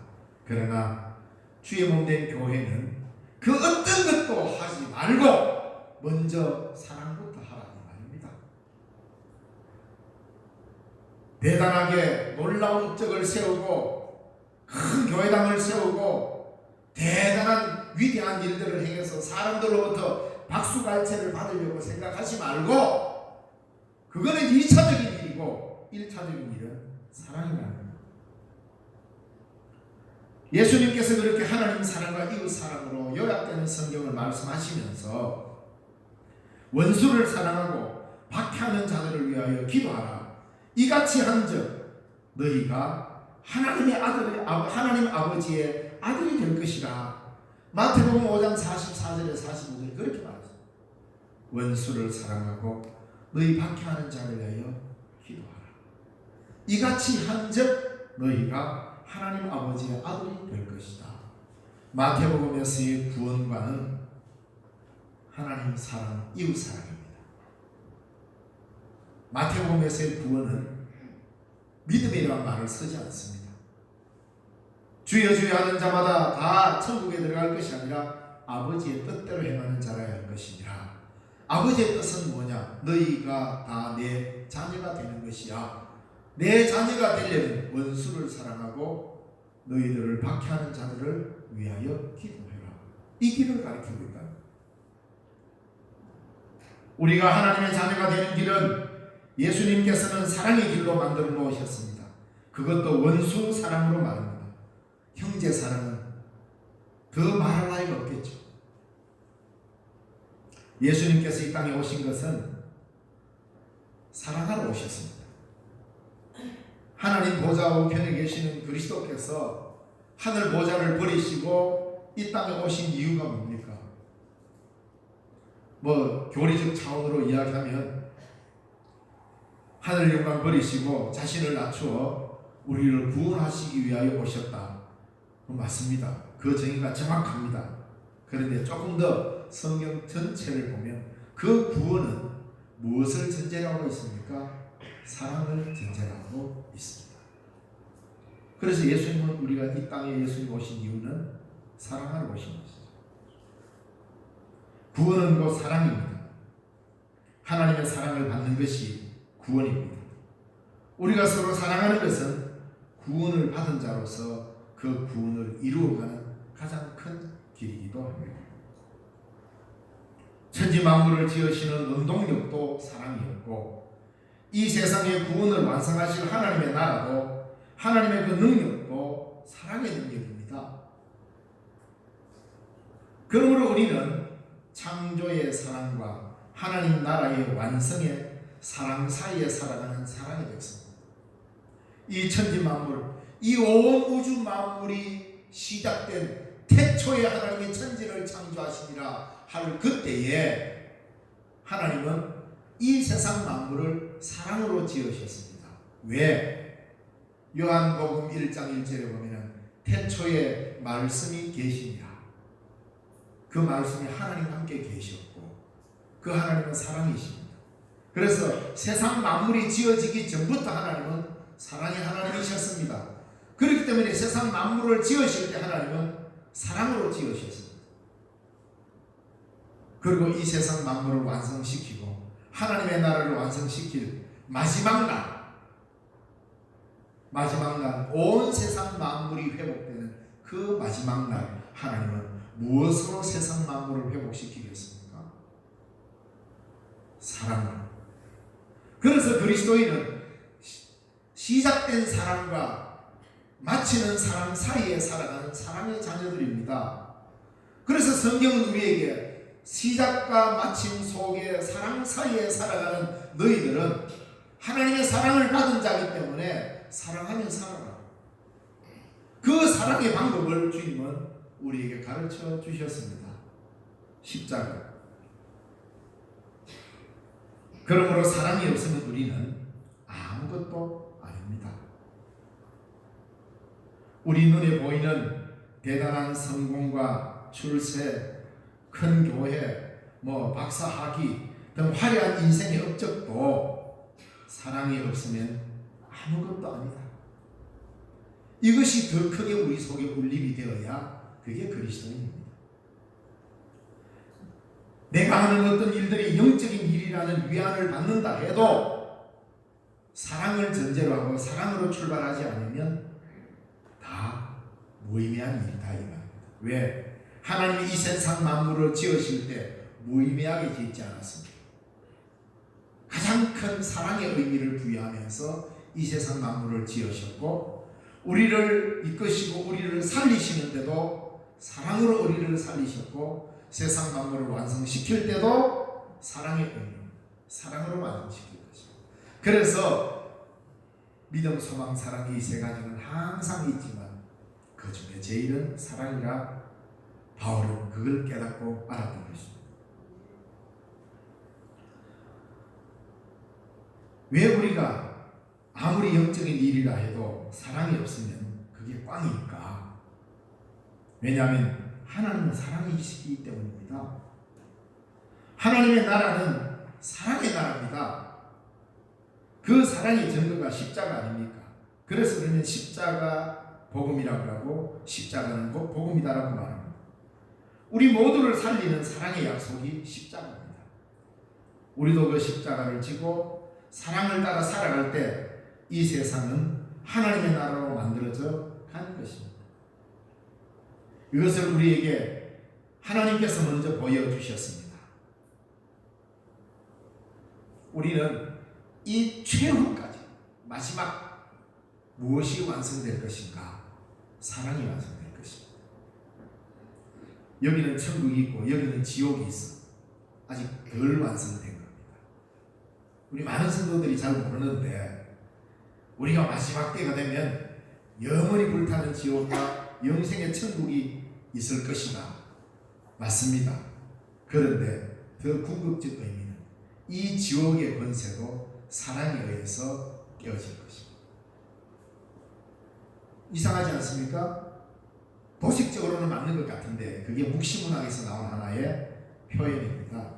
그러나 주의 몸된 교회는 그 어떤 것도 하지 말고 먼저 사랑부터 하라는 말입니다. 대단하게 놀라운 업적을 세우고 큰 교회당을 세우고 대단한 위대한 일들을 행해서 사람들로부터 박수갈채를 받으려고 생각하지 말고 그거는 2차적인 일이고 1차적인 일은 사랑이라는 겁니다. 예수님께서 그렇게 하나님 사랑과 이웃 사랑으로 요약되는 성경을 말씀하시면서 원수를 사랑하고 박해하는 자들을 위하여 기도하라. 이같이 한즉 너희가 하나님 아버지의 아들이 될 것이라. 마태복음 5장 44절에 45절에 그렇게 말했습니다. 원수를 사랑하고 너희 박해하는 자를 위하여 기도하라. 이같이 한즉 너희가 하나님 아버지의 아들이 될 것이다. 마태복음에서의 구원과는 하나님 사랑, 이웃 사랑입니다. 마태복음에서의 구원은 믿음이라는 말을 쓰지 않습니다. 주여 주여 하는 자마다 다 천국에 들어갈 것이 아니라 아버지의 뜻대로 행하는 자라야 할 것이니라. 아버지의 뜻은 뭐냐? 너희가 다 내 자녀가 되는 것이야. 내 자녀가 되려면 원수를 사랑하고 너희들을 박해하는 자들을 위하여 기도해라. 이 길을 가르치고 있다. 우리가 하나님의 자녀가 되는 길은 예수님께서는 사랑의 길로 만들어 놓으셨습니다. 그것도 원수 사랑으로 말합니다. 형제 사랑은 더 말할 나위가 없겠죠. 예수님께서 이 땅에 오신 것은 사랑하러 오셨습니다. 하나님 보좌 우편에 계시는 그리스도께서 하늘 보좌를 버리시고 이 땅에 오신 이유가 뭡니까? 교리적 차원으로 이야기하면 하늘 영광 버리시고 자신을 낮추어 우리를 구원하시기 위하여 오셨다. 맞습니다. 그 정의가 정확합니다. 그런데 조금 더 성경 전체를 보면 그 구원은 무엇을 전제로 하고 있습니까? 사랑을 전제로 하고 있습니다. 그래서 예수님은 우리가 이 땅에 예수님 오신 이유는 사랑하러 오신 것이죠. 구원은 곧 사랑입니다. 하나님의 사랑을 받는 것이 구원입니다. 우리가 서로 사랑하는 것은 구원을 받은 자로서 그 구원을 이루어가는 가장 큰 길이기도 합니다. 천지 만물을 지으시는 원동력도 사랑이었고, 이 세상의 구원을 완성하실 하나님의 나라도, 하나님의 그 능력도 사랑의 능력입니다. 그러므로 우리는 창조의 사랑과 하나님 나라의 완성의 사랑 사이에 살아가는 사랑의 백성입니다. 이 천지 만물, 이 온 우주 만물이 시작된 태초에 하나님이 천지를 창조하시니라 할 그때에 하나님은 이 세상 만물을 사랑으로 지으셨습니다. 왜? 요한복음 1장 1절에 보면 태초에 말씀이 계시니라. 그 말씀이 하나님과 함께 계셨고 그 하나님은 사랑이십니다. 그래서 세상 만물이 지어지기 전부터 하나님은 사랑의 하나님이셨습니다. 그렇기 때문에 세상 만물을 지으실 때 하나님은 사랑으로 지으셨습니다. 그리고 이 세상 만물을 완성시키고 하나님의 나라를 완성시킬 마지막 날, 온 세상 만물이 회복되는 그 마지막 날, 하나님은 무엇으로 세상 만물을 회복시키겠습니까? 사랑으로. 그래서 그리스도인은 시작된 사랑과 마치는 사랑 사이에 살아가는 사랑의 자녀들입니다. 그래서 성경은 우리에게 시작과 마침 속에 사랑 사이에 살아가는 너희들은 하나님의 사랑을 받은 자이기 때문에 사랑하며 살아라. 그 사랑의 방법을 주님은 우리에게 가르쳐 주셨습니다. 십자가. 그러므로 사랑이 없으면 우리는 아무것도 아닙니다. 우리 눈에 보이는 대단한 성공과 출세, 큰 교회, 박사 학위 등 화려한 인생의 업적도 사랑이 없으면 아무것도 아니다. 이것이 더 크게 우리 속에 울림이 되어야 그게 그리스도인입니다. 내가 하는 어떤 일들이 영적인 일이라는 위안을 받는다 해도 사랑을 전제로 하고 사랑으로 출발하지 않으면 다 무의미한 일이다 이 말입니다. 왜? 하나님이 이 세상 만물을 지으실 때 무의미하게 짓지 않았습니다. 가장 큰 사랑의 의미를 부여하면서 이 세상 만물을 지으셨고 우리를 이끄시고 우리를 살리시는데도 사랑으로 우리를 살리셨고 세상 만물을 완성시킬 때도 사랑의 의미, 사랑으로 완성시킬 것입니다. 그래서 믿음, 소망, 사랑 이 세 가지는 항상 있지만 그 중에 제일은 사랑이라 바울은 그걸 깨닫고 알았던 것입니다. 왜 우리가 아무리 영적인 일이라 해도 사랑이 없으면 그게 꽝일까? 왜냐하면 하나님은 사랑이시기 때문입니다. 하나님의 나라는 사랑의 나라입니다. 그 사랑의 증거가 십자가 아닙니까? 그래서 우리는 십자가 복음이라고 하고 십자가는 곧 복음이다라고 말합니다. 우리 모두를 살리는 사랑의 약속이 십자가입니다. 우리도 그 십자가를 지고 사랑을 따라 살아갈 때 이 세상은 하나님의 나라로 만들어져 가는 것입니다. 이것을 우리에게 하나님께서 먼저 보여주셨습니다. 우리는 이 최후까지 마지막 무엇이 완성될 것인가? 사랑이 완성될 것입니다. 여기는 천국이 있고 여기는 지옥이 있어. 아직 덜 완성된 겁니다. 우리 많은 성도들이 잘 모르는데 우리가 마지막 때가 되면 영원히 불타는 지옥과 영생의 천국이 있을 것이다. 맞습니다. 그런데 더 궁극적 의미는 이 지옥의 권세도 사랑에 의해서 깨어질 것입니다. 이상하지 않습니까? 도식적으로는 맞는 것 같은데 그게 묵시문학에서 나온 하나의 표현입니다.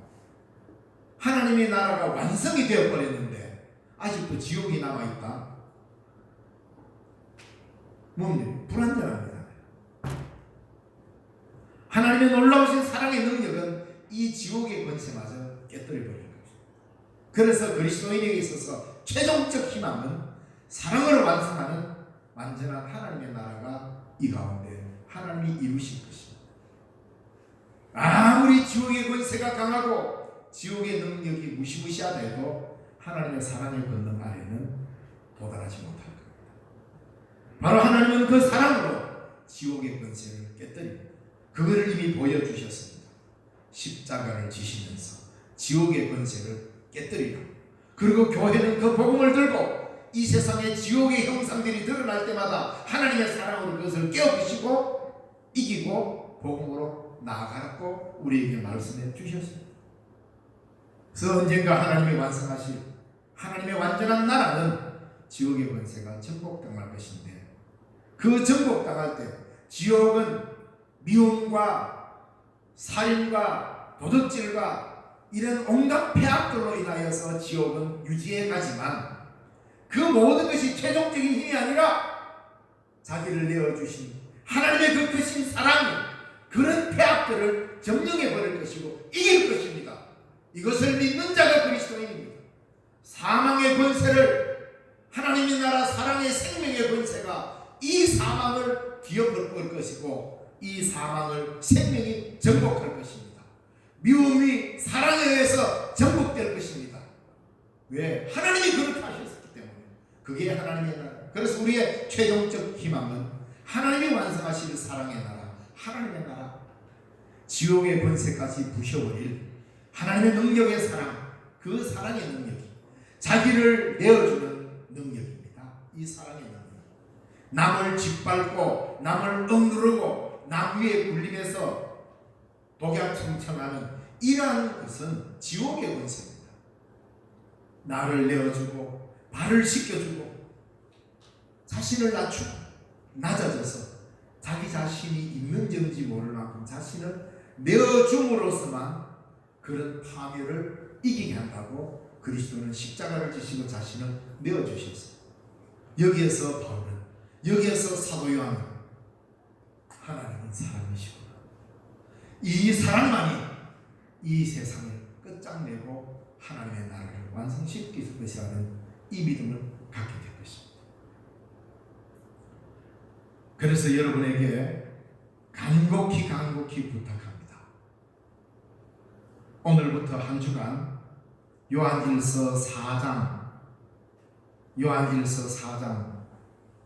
하나님의 나라가 완성이 되어버렸는데 아직도 지옥이 남아있다. 뭡니까? 불완전합니다. 하나님의 놀라우신 사랑의 능력은 이 지옥의 권세마저 깨뜨려버리는 것입니다. 그래서 그리스도인에게 있어서 최종적 희망은 사랑을 완성하는 완전한 하나님의 나라가 이 가운데 하나님이 이루실 것입니다. 아무리 지옥의 권세가 강하고 지옥의 능력이 무시무시하다 해도 하나님의 사랑의 권능 아래는 도달하지 못할 겁니다. 바로 하나님은 그 사랑으로 지옥의 권세를 깨뜨립니다. 그것을 이미 보여주셨습니다. 십자가를 지시면서 지옥의 권세를 깨뜨리고, 그리고 교회는 그 복음을 들고 이 세상의 지옥의 형상들이 드러날 때마다 하나님의 사랑으로 그것을 깨어부시고 이기고 복음으로 나아가라고 우리에게 말씀해 주셨습니다. 그래서 언젠가 하나님이 완성하실 하나님의 완전한 나라는 지옥의 권세가 정복당할 것인데, 그 정복당할 때 지옥은 미움과 살인과 도둑질과 이런 온갖 폐악들로 인하여서 지옥은 유지해 가지만, 그 모든 것이 최종적인 힘이 아니라 자기를 내어주신 하나님의 그 크신 사랑이 그런 폐악들을 점령해 버릴 것이고 이길 것입니다. 이것을 믿는 자가 그리스도인입니다. 사망의 권세를, 하나님의 나라 사랑의 생명의 권세가 이 사망을 뒤엎을 것이고 이 사망을 생명이 정복할 것입니다. 미움이 사랑에 의해서 정복될 것입니다. 왜? 하나님이 그렇게 하셨기 때문에. 그게 하나님의 나라. 그래서 우리의 최종적 희망은 하나님이 완성하실 사랑의 나라, 하나님의 나라, 지옥의 권세까지 부셔버릴 하나님의 능력의 사랑, 그 사랑의 능력이 자기를 내어주는 능력입니다. 이 사랑의 능력. 남을 짓밟고 남을 억누르고 남 위에 굴림해서 독약청청하는 이러한 것은 지옥의 권세입니다. 나를 내어주고 발을 씻겨주고 자신을 낮추고 낮아져서 자기 자신이 있는지 모를 만큼 자신을 내어줌으로써만 그런 파멸을 이기게 한다고 그리스도는 십자가를 지시고 자신을 내어주셨어요. 여기에서 바울은, 여기에서 사도 요한은 하나님은 사랑이시구나, 이 사랑만이 이 세상을 끝장내고 하나님의 나라를 완성시킬 것이라는 이 믿음을 갖게 될 것입니다. 그래서 여러분에게 간곡히 부탁합니다. 오늘부터 한 주간 요한일서 4장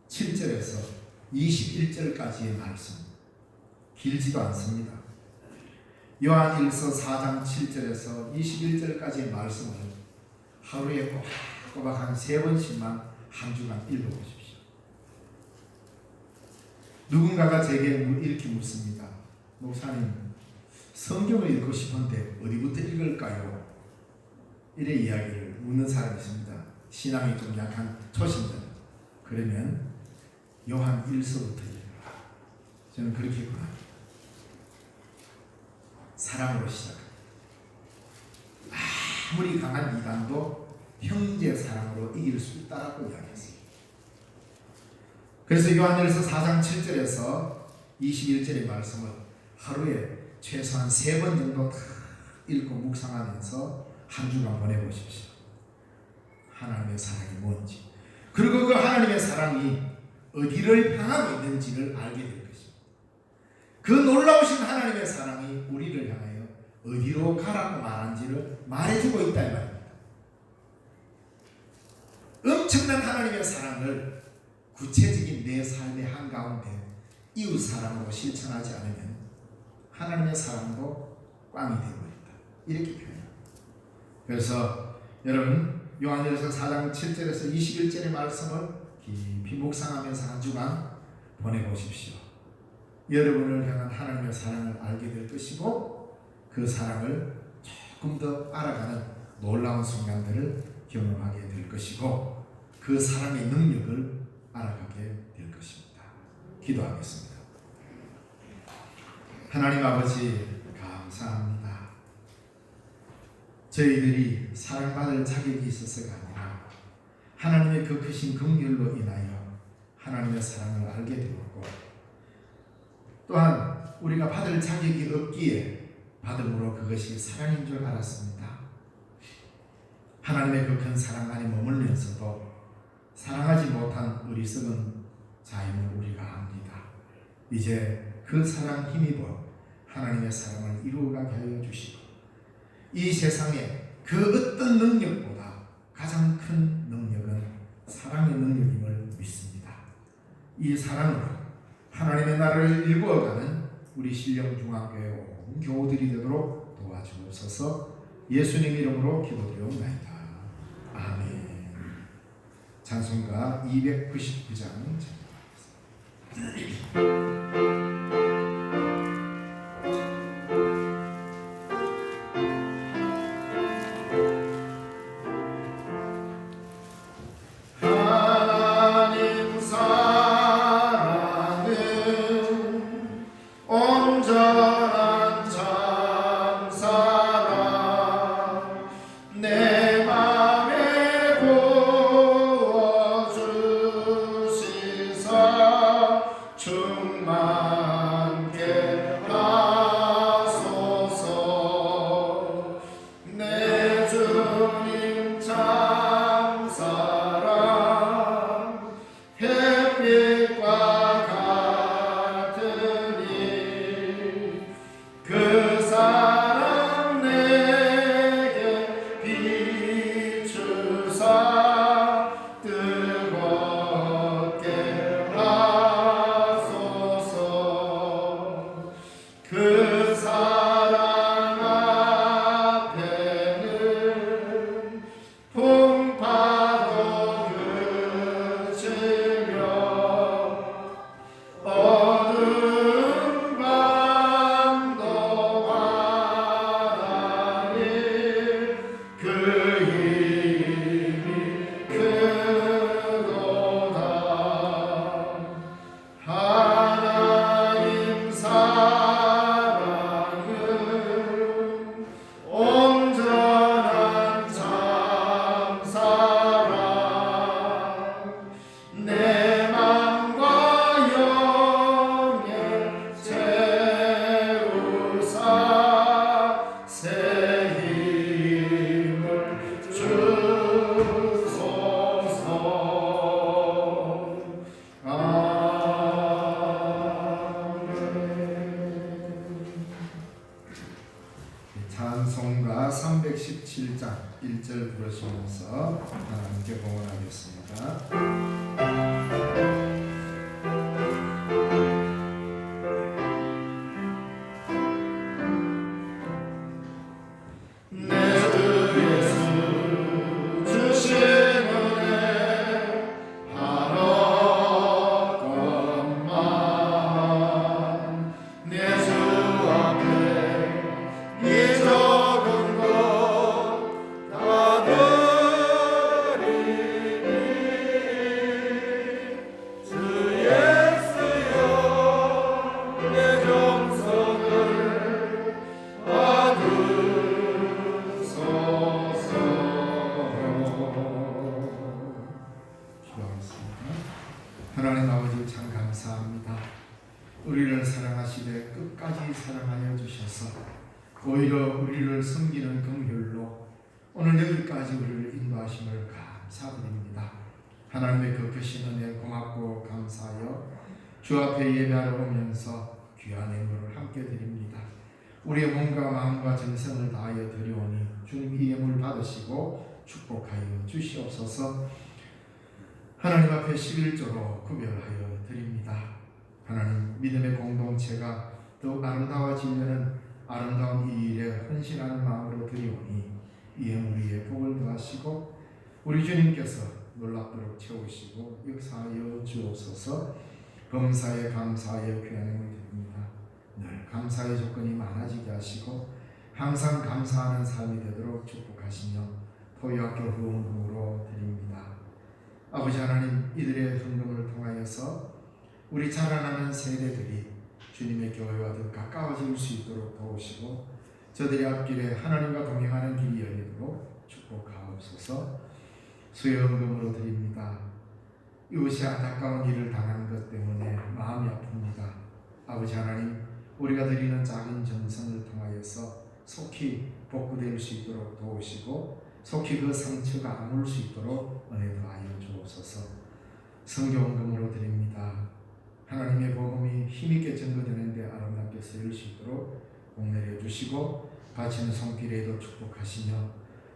7절에서 21절까지의 말씀, 길지도 않습니다. 요한일서 4장 7절에서 21절까지의 말씀을 하루에 꼬박 한 3번씩만 한 주간 읽어보십시오. 누군가가 제게 이렇게 묻습니다. 목사님, 성경을 읽고 싶은데 어디부터 읽을까요? 이래 이야기를 묻는 사람이 있습니다. 신앙이 좀 약한 초신들. 그러면 요한 1서부터 읽어라. 저는 그렇게 권합니다. 사랑으로 시작합니다. 아무리 강한 이단도 형제 사랑으로 이길 수 있다라고 이야기했습니다. 그래서 요한일서 4장 7절에서 21절의 말씀을 하루에 최소한 3번 정도 다 읽고 묵상하면서 한 주간 보내보십시오. 하나님의 사랑이 뭔지, 그리고 그 하나님의 사랑이 어디를 향하고 있는지를 알게 될 것입니다. 그 놀라우신 하나님의 사랑이 우리를 향하여 어디로 가라고 말한지를 말해주고 있다 이 말입니다. 엄청난 하나님의 사랑을 구체적인 내 삶의 한가운데 이웃 사랑으로 실천하지 않으면 하나님의 사랑도 꽝이 되어버린다, 이렇게 표현합니다. 그래서 여러분 요한일서 4장 7절에서 21절의 말씀을 깊이 묵상하면서 한 주간 보내보십시오. 여러분을 향한 하나님의 사랑을 알게 될 것이고 그 사랑을 조금 더 알아가는 놀라운 순간들을 경험하게 될 것이고 그 사랑의 능력을 알아가게 될 것입니다. 기도하겠습니다. 하나님 아버지, 감사합니다. 저희들이 사랑받을 자격이 있어서가 아니라 하나님의 그 크신 긍휼로 인하여 하나님의 사랑을 알게 되었고, 또한 우리가 받을 자격이 없기에 받음으로 그것이 사랑인 줄 알았습니다. 하나님의 그 큰 사랑 안에 머물면서도 사랑하지 못한 어리석은 자임을 우리가 압니다. 이제 그 사랑 힘입어 하나님의 사랑을 이루어가게 하여 주시고 이 세상에 그 어떤 능력보다 가장 큰 능력은 사랑의 능력임을 믿습니다. 이 사랑으로 하나님의 나라를 일구어가는 우리 신령중앙교회 온 교우들이 되도록 도와주옵소서. 예수님 이름으로 기도드리옵나이다. 아멘. 찬송가 299장 하나님 사랑은 온전한 참사랑 내 맘에 부어주시사 충만케 하소서. 내 주님 참사랑 햇빛과 같으니 그 사랑 내게 비추사 뜨겁게 하소서. 그 사랑 앞에는 풍파도 그치며 어두운 밤도 환하니 그 힘이 크도다. 하나님 사랑은 온전한 참사랑 내 맘과 영에 채우사 새 힘을 주소서. 아멘. 찬송가 317장 1절 부르시면서 하나님께 봉헌하겠습니다. 내 주 예수 주신 은혜 하나것만 내 주 앞에 이 적은 것 다 드리니 주 예수여 내 정성을 받으소서. 기도하겠습니다. 하나님 아버지 참 감사합니다. 우리를 사랑하시되 끝까지 사랑하여 주셔서 오히려 우리를 섬기는 긍휼로 오늘 여기까지 우리를 인도하심을 감사드립니다. 하나님의 그 크신 은혜 고맙고 감사하여 주 앞에 예배하러 오면서 귀한 예물을 함께 드립니다. 우리의 몸과 마음과 정성을 다하여 드리오니 주님 이 예물 받으시고 축복하여 주시옵소서. 하나님 앞에 11조로 구별하여 드립니다. 하나님 믿음의 공동체가 더욱 아름다워지려는 아름다운 이 일에 헌신하는 마음으로 드리오니 이 예물 위에 복을 더하시고 우리 주님께서 놀랍도록 채우시고 역사하여 주옵소서. 범사에 감사하여 귀한 예물 드립니다. 늘 감사의 조건이 많아지게 하시고 항상 감사하는 삶이 되도록 축복하시며 토요학교 후원금으로 드립니다. 아버지 하나님 이들의 헌금을 통하여서 우리 자라나는 세대들이 주님의 교회와 더 가까워질 수 있도록 도우시고 저들의 앞길에 하나님과 동행하는 길이 열리도록 축복하옵소서. 수요헌금으로 드립니다. 이웃이 안타까운 일을 당하는 것 때문에 마음이 아픕니다. 아버지 하나님 우리가 드리는 작은 정성을 통하여서 속히 복구될 수 있도록 도우시고 속히 그 상처가 아물 수 있도록 은혜 더하여 주옵소서. 성경금으로 드립니다. 하나님의 복음이 힘있게 전거되는데 아름답게 쓰일 수 있도록 복 내려 주시고 바치는 손길에도 축복하시며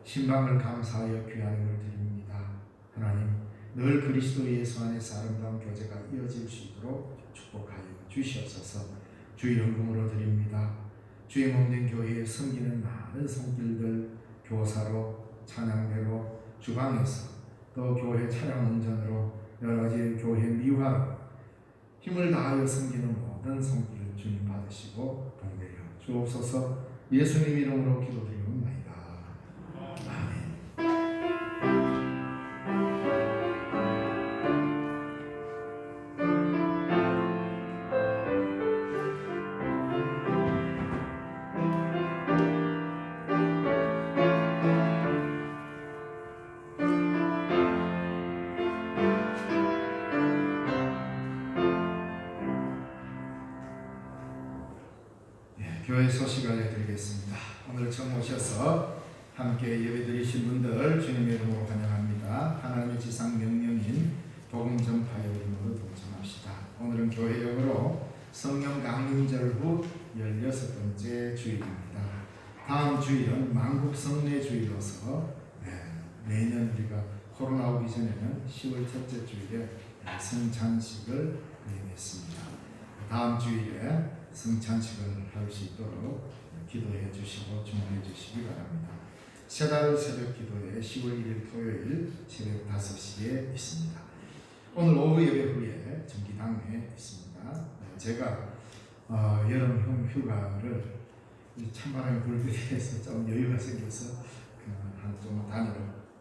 신방을 감사하여 귀한 힘을 드립니다. 하나님 늘 그리스도 예수 안에서 아름다운 교제가 이어질 수 있도록 축복하여 주시옵소서. 주의 헌금으로 드립니다. 주의 몸된 교회에 섬기는 많은 손길들 교사로 찬양대로 주방에서 또 교회 차량 운전으로 여러 가지 교회 미화로 힘을 다하여 섬기는 모든 손길 주님 받으시고 복 내려 주옵소서. 예수님 이름으로 기도드리옵나이다. 아멘. 교회 소식 알려드리겠습니다. 오늘 처음 오셔서 함께 예배드리신 분들 주님의 이름으로 환영합니다. 하나님의 지상 명령인 복음 전파의 의무로 동참합시다. 오늘은 교회적으로 성령 강림절 후 16번째 주일입니다. 다음 주일은 만국 성례 주일로서 매년 우리가 코로나 오기 전에는 10월 첫째 주일에 성찬식을 의뢰했습니다. 다음 주일에 성찬식을 할 수 있도록 기도해 주시고 주문해 주시기 바랍니다. 세 달 새벽 기도회 10월 1일 토요일 새벽 5시에 있습니다. 오늘 오후 예배 후에 정기당회에 있습니다. 제가 여름 휴가를 찬바람이 불기 위해서 좀 여유가 생겨서 좀 다니러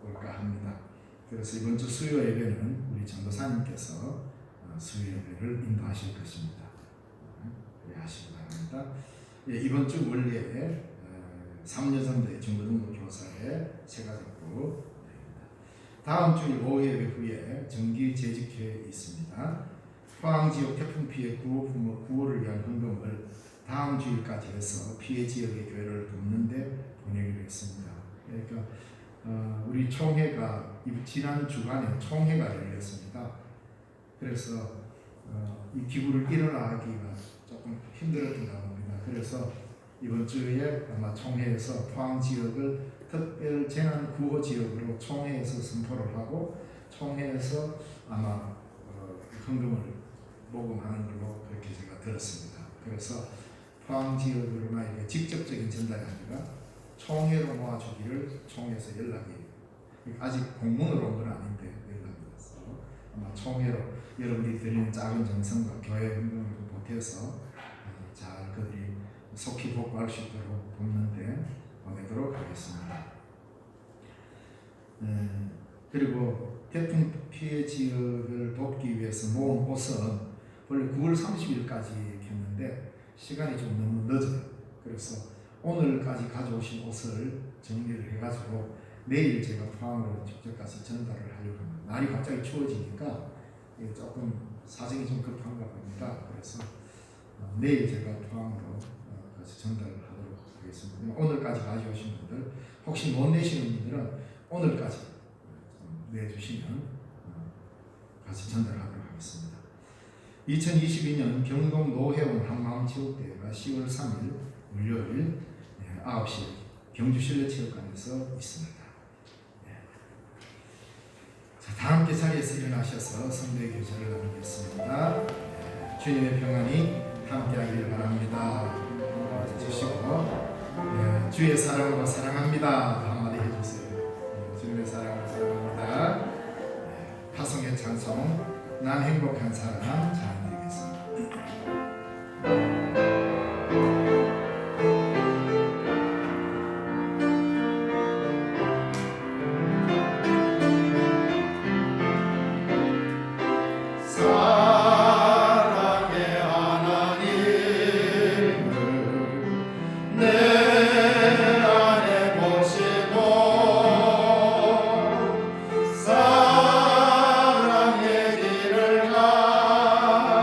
올까 합니다. 그래서 이번 주 수요 예배는 우리 전도사님께서 수요 예배를 인도하실 것입니다. 하시기 바랍니다. 이번 주 원래에 3년 전도의 중고등부 교사에 제가 듣고 다음 주일 오후 예배 후에 정기 재직회에 있습니다. 포항 지역 태풍 피해 구호를 위한 헌금을 다음 주일까지 해서 피해 지역의 교회를 돕는데 보내기로 했습니다. 그러니까 우리 총회가 지난 주간에 총회가 열렸습니다. 그래서 이 기부를 일어나기가 조금 힘들었던 겁니다. 그래서 이번 주에 아마 총회에서 포항 지역을 특별 재난 구호 지역으로 총회에서 선포를 하고 총회에서 아마 헌금을 모금하는 걸로 그렇게 제가 들었습니다. 그래서 포항 지역으로나 이게 직접적인 전달이 아니라 총회로 모아주기를 총회에서 연락이 아직 공문으로 온 건 아닌데 연락이 왔어요. 아마 총회로 여러분이 드리는 작은 정성과 교회 헌금을 보태서 잘 그들이 속히 복구할 수 있도록 돕는데 보내도록 하겠습니다. 그리고 태풍 피해 지역을 돕기 위해서 모은 옷은 원래 9월 30일까지 했는데 시간이 좀 너무 늦어요. 그래서 오늘까지 가져오신 옷을 정리를 해가지고 내일 제가 포항으로 직접 가서 전달을 하려고 합니다. 날이 갑자기 추워지니까 조금 사정이 좀 급한가 봅니다. 그래서 내일 제가 포항으로 가서 전달을 하도록 하겠습니다. 오늘까지 가져오신 분들 혹시 못 내시는 분들은 오늘까지 내주시면 같이 전달하도록 하겠습니다. 2022년 경동 노회원 한마음체육대회가 10월 3일 월요일 9시 경주 실내체육관에서 있습니다. 자, 다 함께 자리에서 일어나셔서 성도의 교제를 나누겠습니다. 주님의 평안이 함께하기를 바랍니다. 주시고 주의 사랑으로 사랑합니다. 한마디 해주세요. 주님의 사랑으로 사랑합니다. 파송의 찬송 난 행복한 사람 찬양드리겠습니다. 사랑의 길을 가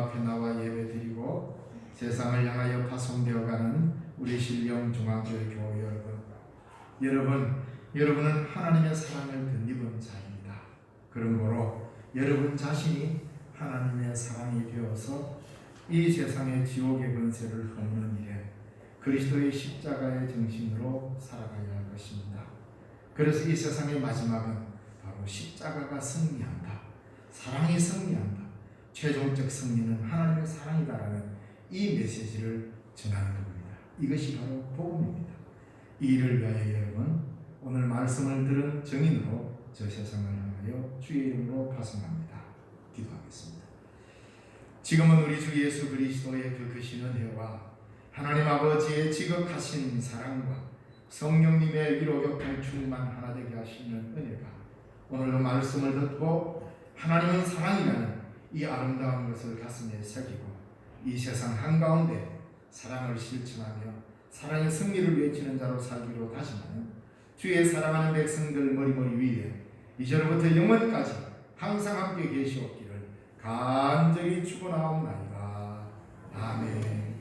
앞에 나와 예배드리고 세상을 향하여 파송되어가는 우리 신령중앙교회 교우 여러분은 하나님의 사랑을 덧입은 자입니다. 그러므로 여러분 자신이 하나님의 사랑이 되어서 이 세상의 지옥의 권세를 허무는 일에 그리스도의 십자가의 정신으로 살아가야 할 것입니다. 그래서 이 세상의 마지막은 바로 십자가가 승리한다. 사랑이 승리한다. 최종적 승리는 하나님의 사랑이다라는 이 메시지를 전하는 겁니다. 이것이 바로 복음입니다. 이 일을 위하여 여러분 오늘 말씀을 들은 증인으로 저 세상을 향하여 주의 이름으로 파송합니다. 기도하겠습니다. 지금은 우리 주 예수 그리스도의 그 크신 은혜와 하나님 아버지의 지극하신 사랑과 성령님의 위로 교통 충만 하나 되게 하시는 은혜가 오늘도 말씀을 듣고 하나님은 사랑이라는 이 아름다운 것을 가슴에 새기고 이 세상 한가운데 사랑을 실천하며 사랑의 승리를 외치는 자로 살기로 다짐하는 주의 사랑하는 백성들 머리머리 위에 이제로부터 영원까지 항상 함께 계시옵기를 간절히 축원하옵나이다. 아멘.